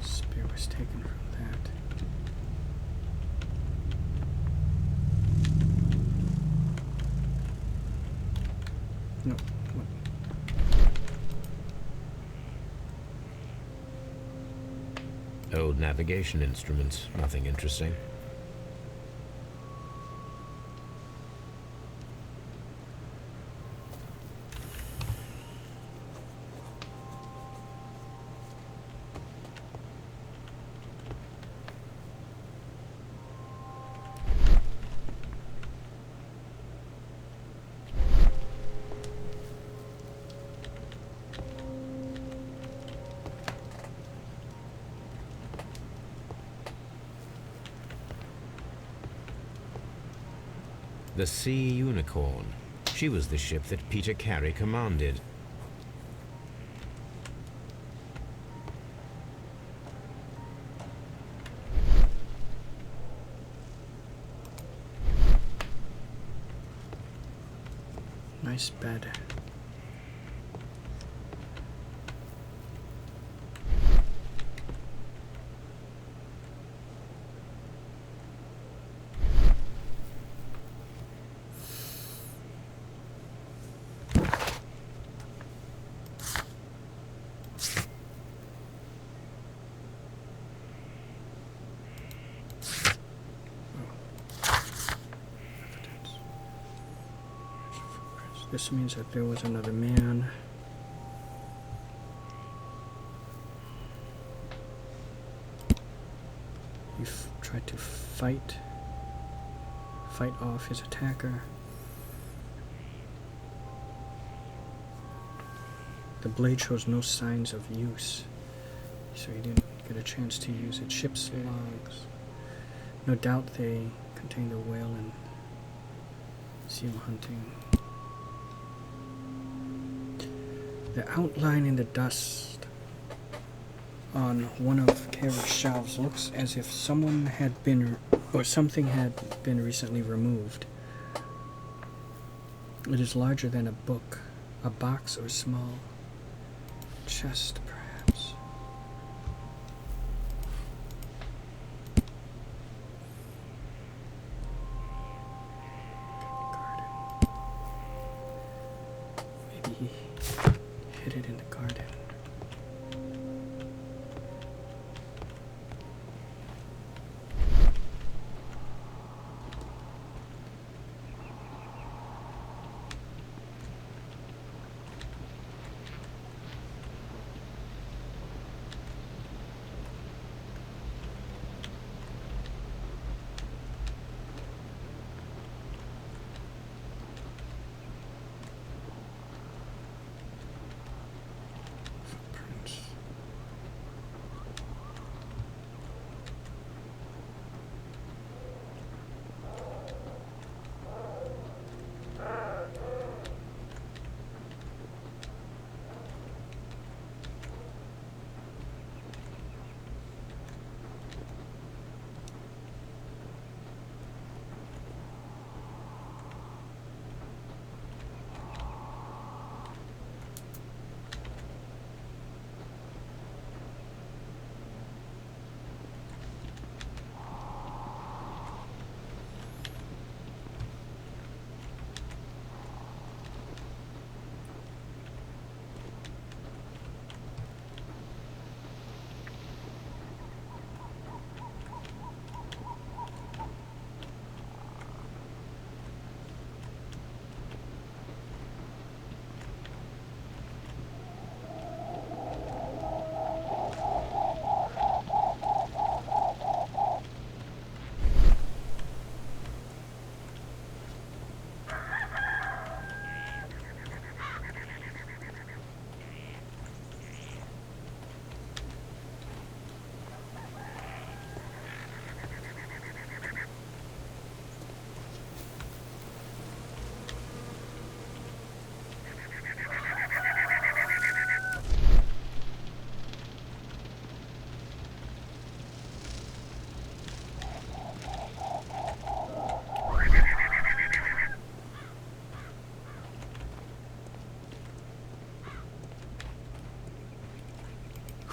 spear was taken from that. No. What? Old navigation instruments, nothing interesting. The Sea Unicorn. She was the ship that Peter Carey commanded. Nice bed. This means that there was another man. He tried to fight off his attacker. The blade shows no signs of use, so he didn't get a chance to use it. Ship's logs. No doubt they contain the whale and seal hunting. The outline in the dust on one of Carey's shelves looks as if someone had been, or something had been recently removed. It is larger than a book, a box or small chest, perhaps. Maybe he hid it in the garden.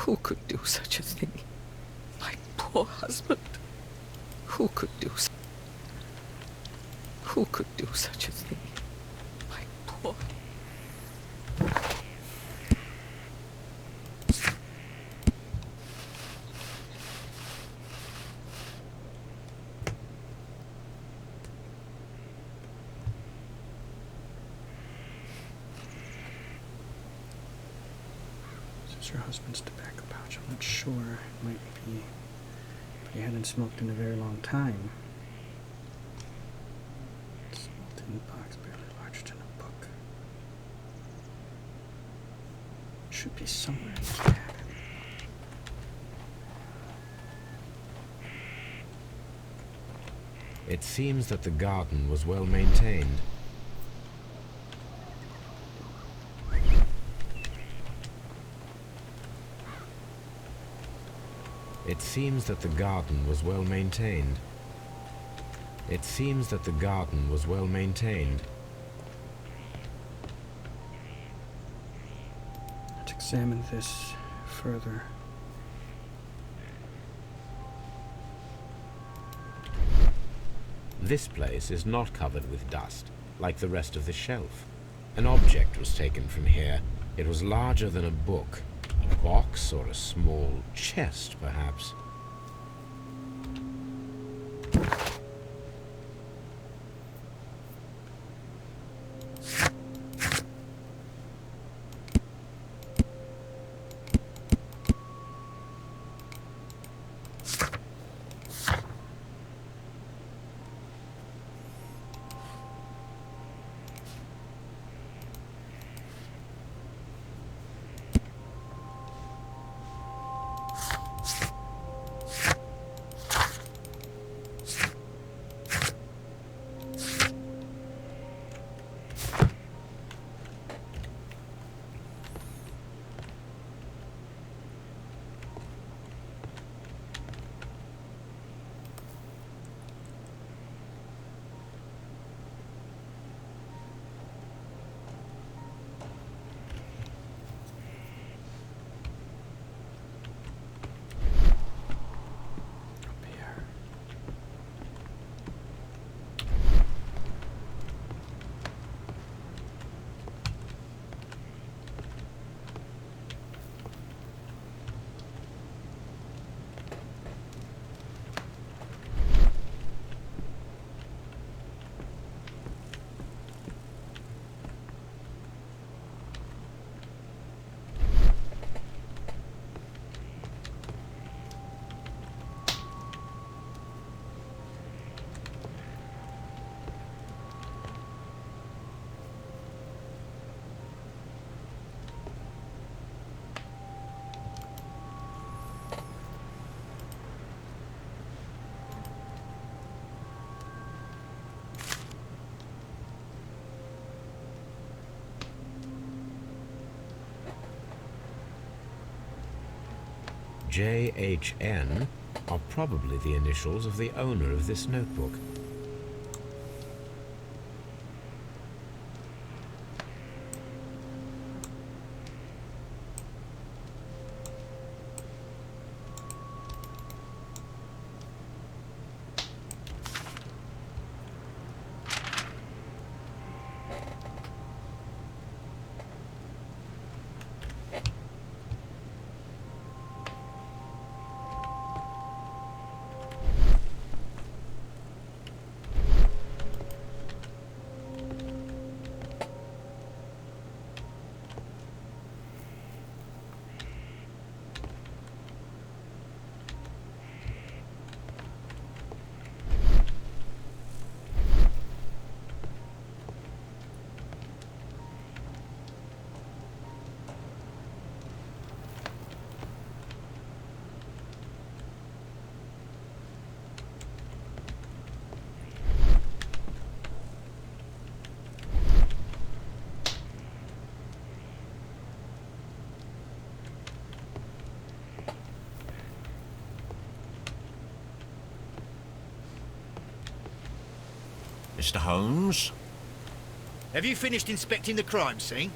Who could do such a thing? My poor husband. Who could do such a thing? My poor... This is your husband's tobacco pouch. I'm not sure. It might be... But he hadn't smoked in a very long time. Smoked in a box barely larger than a book. Should be somewhere in the cabin. It seems that the garden was well maintained. It seems that the garden was well maintained. It seems that the garden was well maintained. Let's examine this further. This place is not covered with dust, like the rest of the shelf. An object was taken from here. It was larger than a book. A box or a small chest, perhaps. JHN are probably the initials of the owner of this notebook. Mr. Holmes? Have you finished inspecting the crime scene?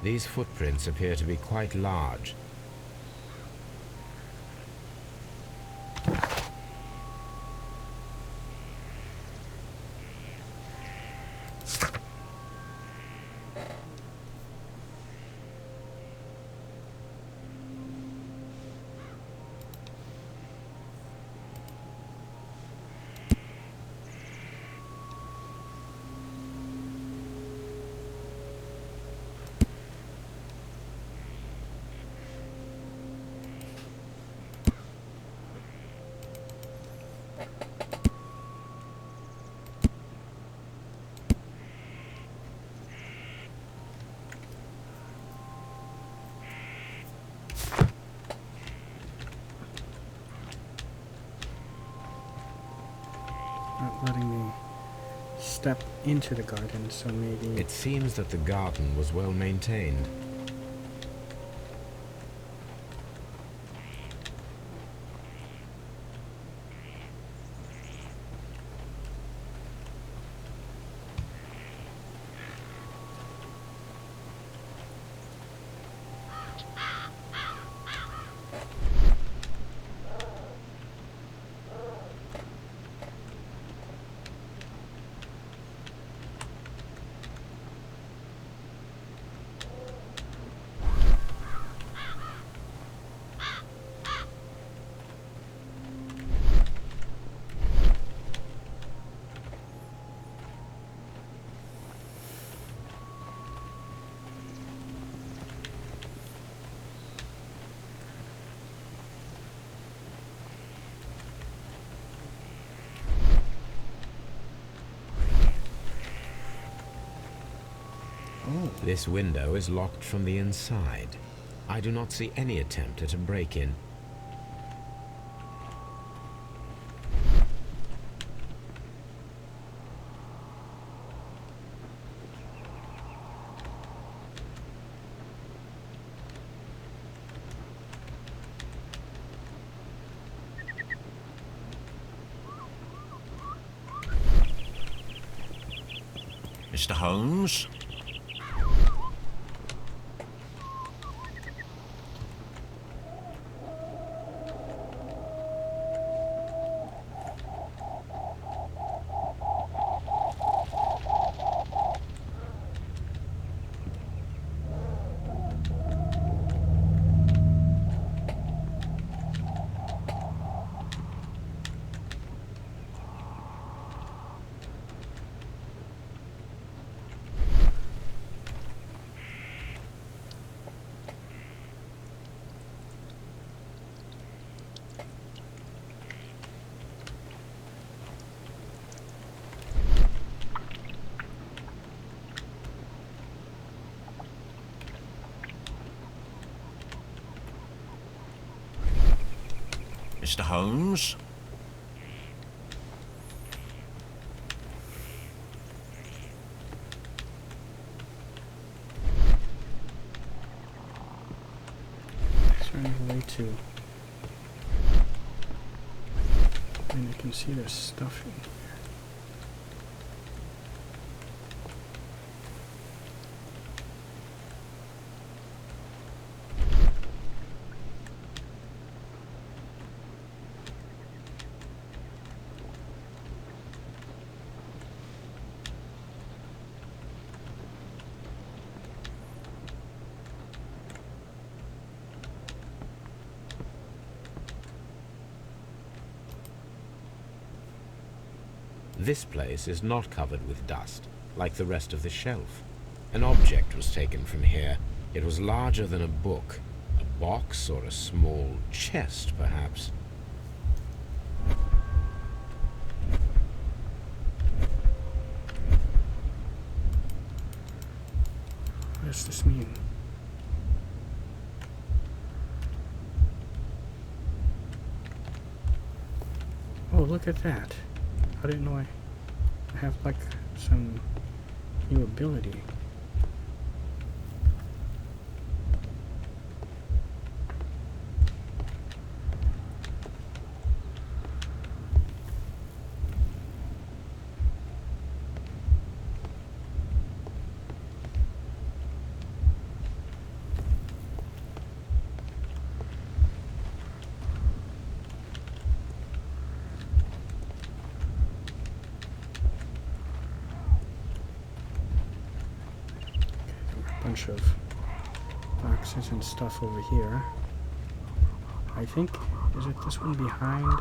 These footprints appear to be quite large. Not letting me step into the garden, so maybe... It seems that the garden was well maintained. This window is locked from the inside. I do not see any attempt at a break-in. Mr. Holmes? Mr. Holmes? Is there any way to... And I can see there's stuff in here. This place is not covered with dust, like the rest of the shelf. An object was taken from here. It was larger than a book. A box or a small chest, perhaps. What does this mean? Oh, look at that. I didn't know I have like some new ability. bunch of boxes and stuff over here. I think, is it this one behind?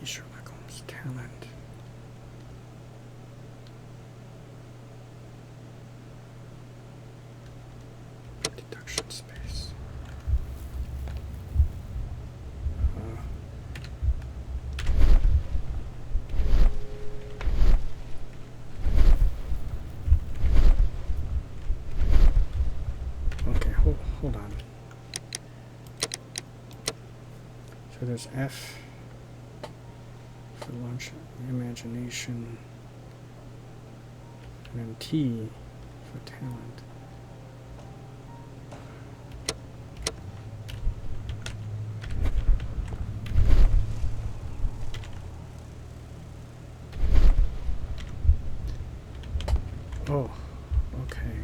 Sherlock Holmes talent. Deduction space. Okay, hold on. So there's F for launch imagination, and then T for talent. Oh, okay.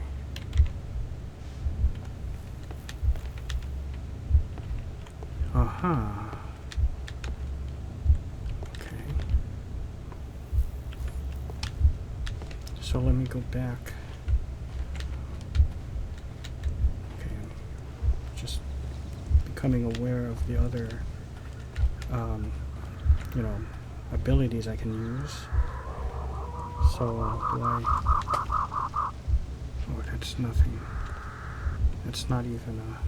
Aha. So let me go back. Okay, I'm just becoming aware of the other, you know, abilities I can use. So do I? Oh, that's nothing. That's not even a.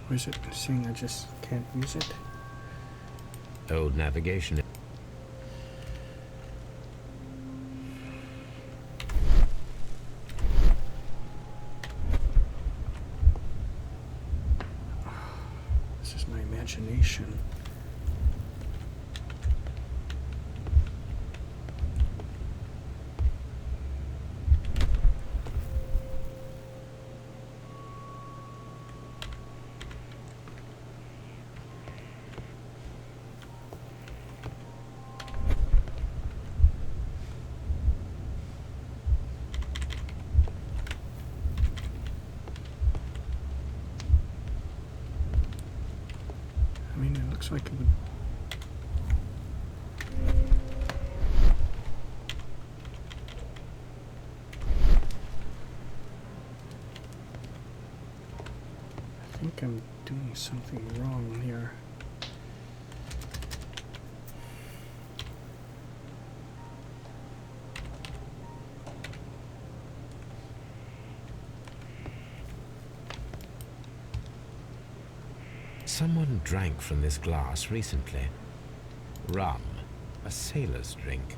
Or is it saying I just can't use it? Old navigation. This is my imagination. looks like it would... I think I'm doing something wrong here. Someone drank from this glass recently. Rum, a sailor's drink.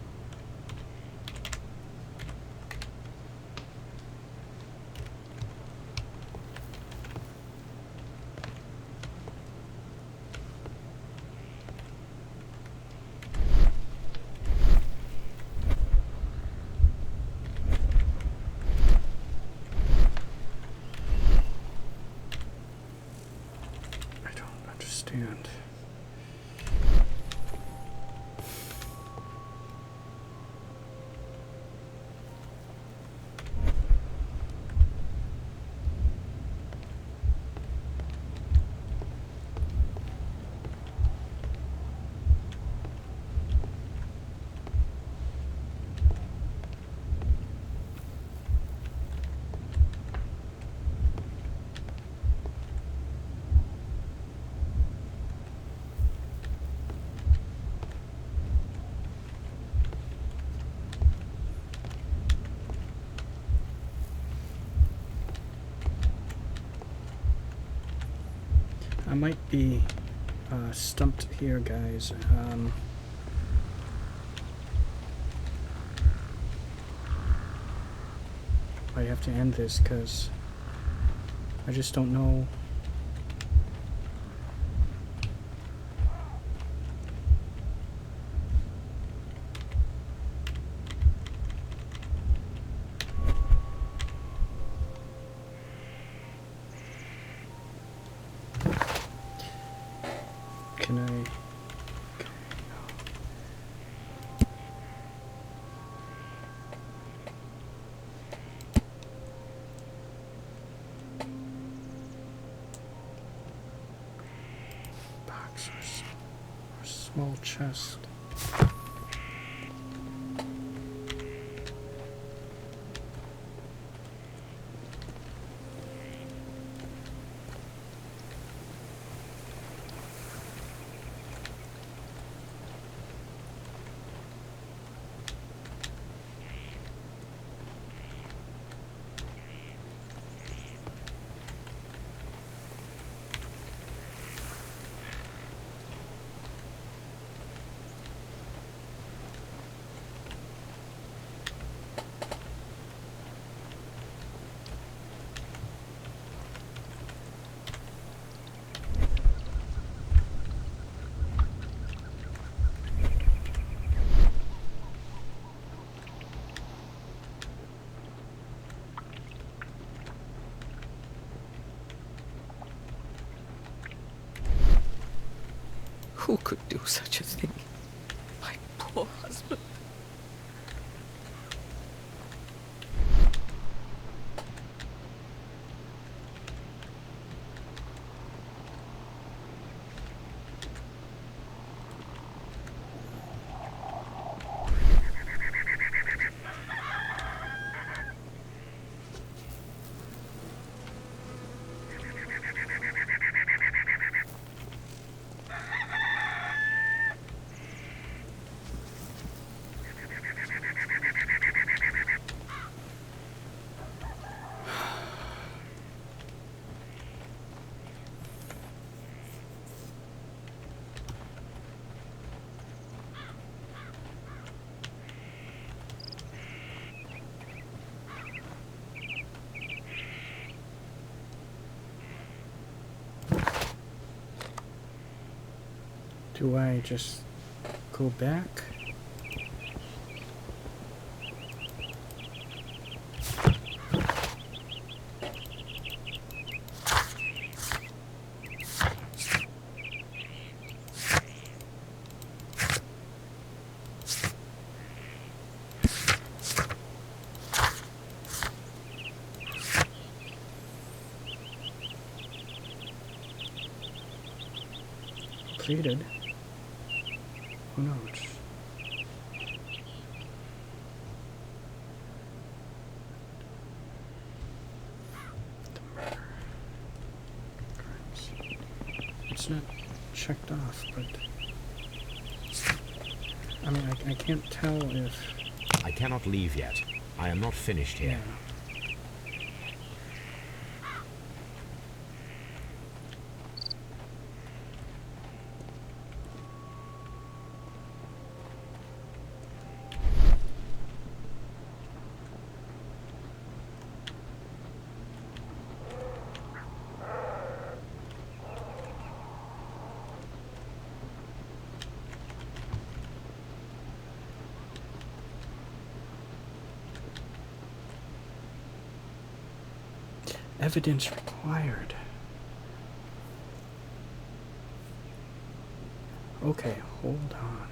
Understand. I might be stumped here, guys. I have to end this because I just don't know. Can I? Okay. Box or small chest. Who could do such a thing? My poor husband. Do I just go back? succeeded. Who knows? It's not checked off, but I mean, I can't tell if... I cannot leave yet. I am not finished here. Yeah. Evidence required. Okay, hold on.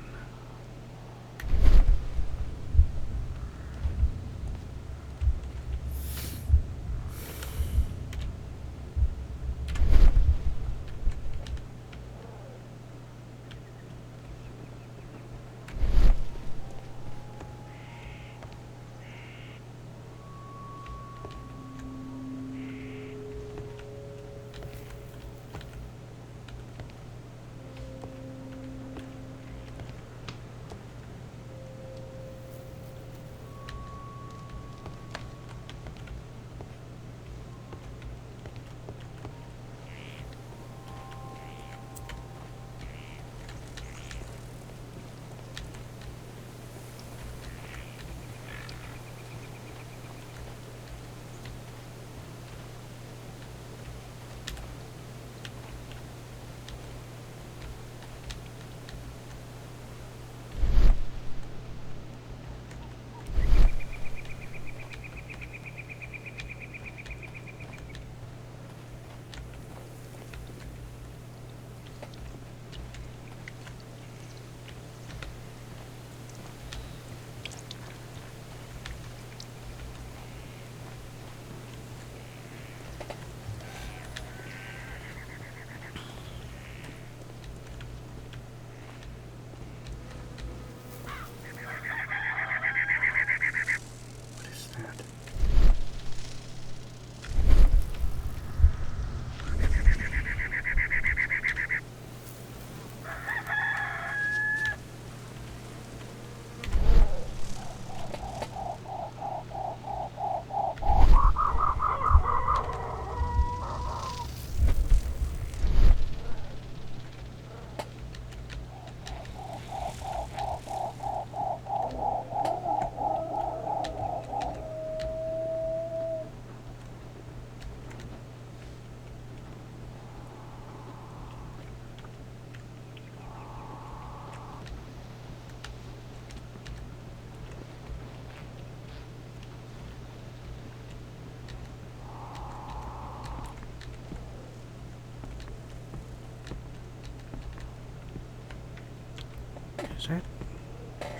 Is that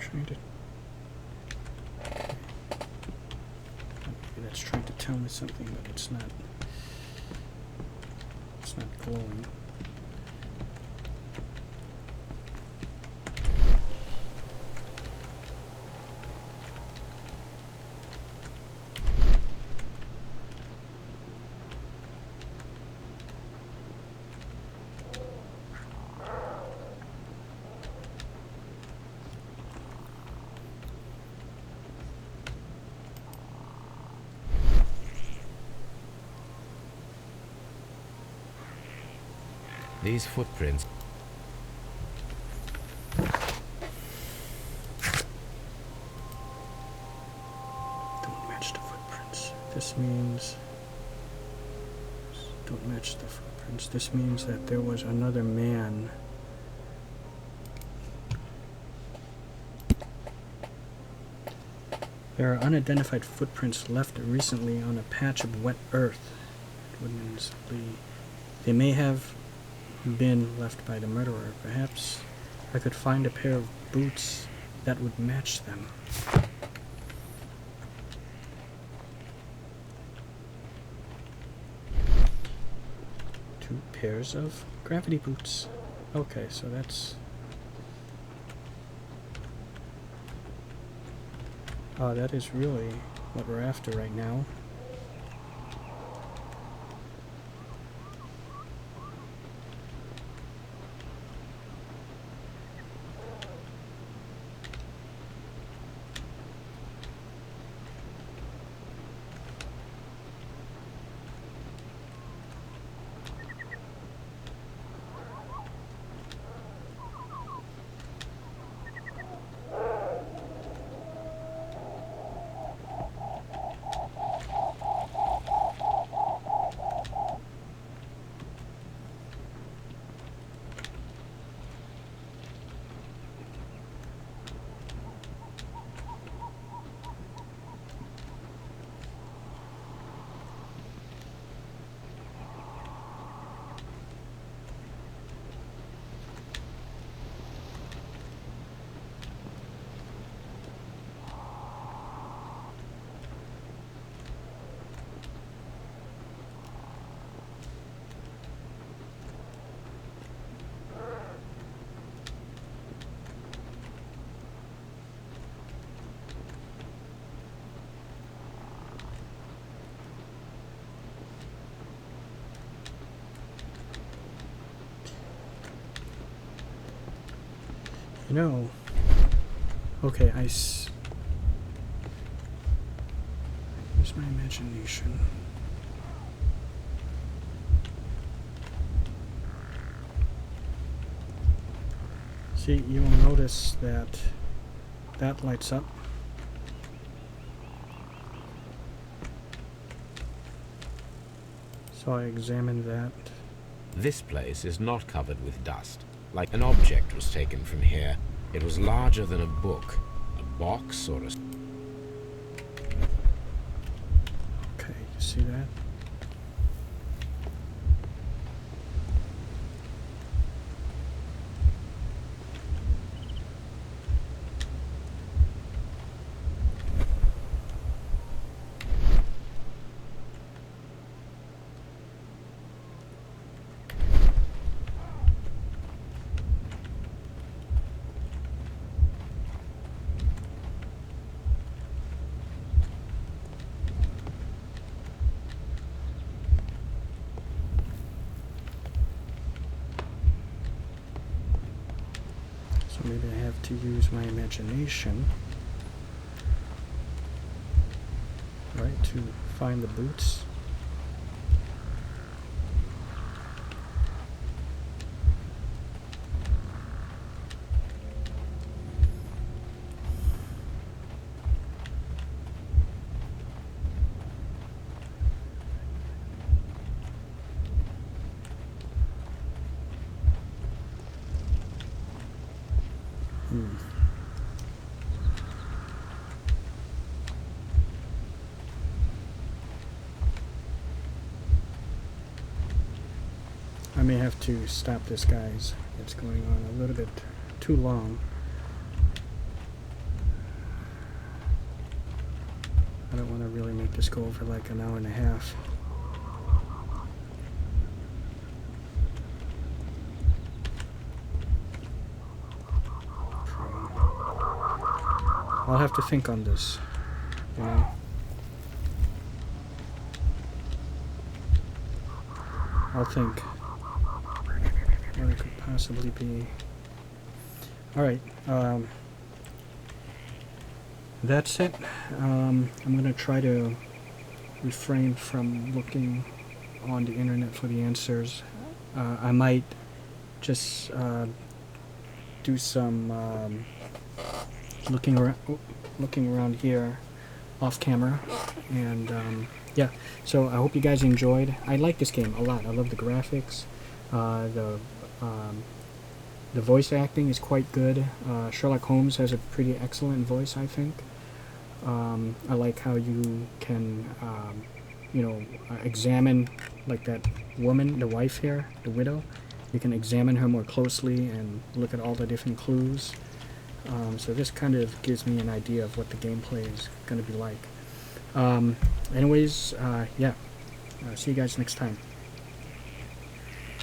trying to... Maybe that's trying to tell me something, but it's not. It's not glowing. These footprints. Don't match the footprints. This means... Don't match the footprints. This means that there was another man. There are unidentified footprints left recently on a patch of wet earth. Woodman's Lee. They may have been left by the murderer. Perhaps I could find a pair of boots that would match them. Two pairs of gravity boots. Okay, so that's... that is really what we're after right now. You know, okay, where's my imagination? See, you will notice that that lights up. So I examined that. This place is not covered with dust. Like an object was taken from here. It was larger than a book, a box, or a... Okay, you see that? So maybe I have to use my imagination, right, to find the boots. I may have to stop this, guys. It's going on a little bit too long. I don't want to really make this go over like an hour and a half. I'll have to think on this, you know. I'll think what it could possibly be. Alright, that's it. I'm going to try to refrain from looking on the internet for the answers. I might just do some looking around here off camera, and yeah, so I hope you guys enjoyed. I like this game a lot. I love the graphics. The voice acting is quite good. Sherlock Holmes has a pretty excellent voice, I think. I like how you can you know, examine, like that woman, the wife here, the widow. You can examine her more closely and look at all the different clues. So this kind of gives me an idea of what the gameplay is going to be like. Anyways, yeah, see you guys next time.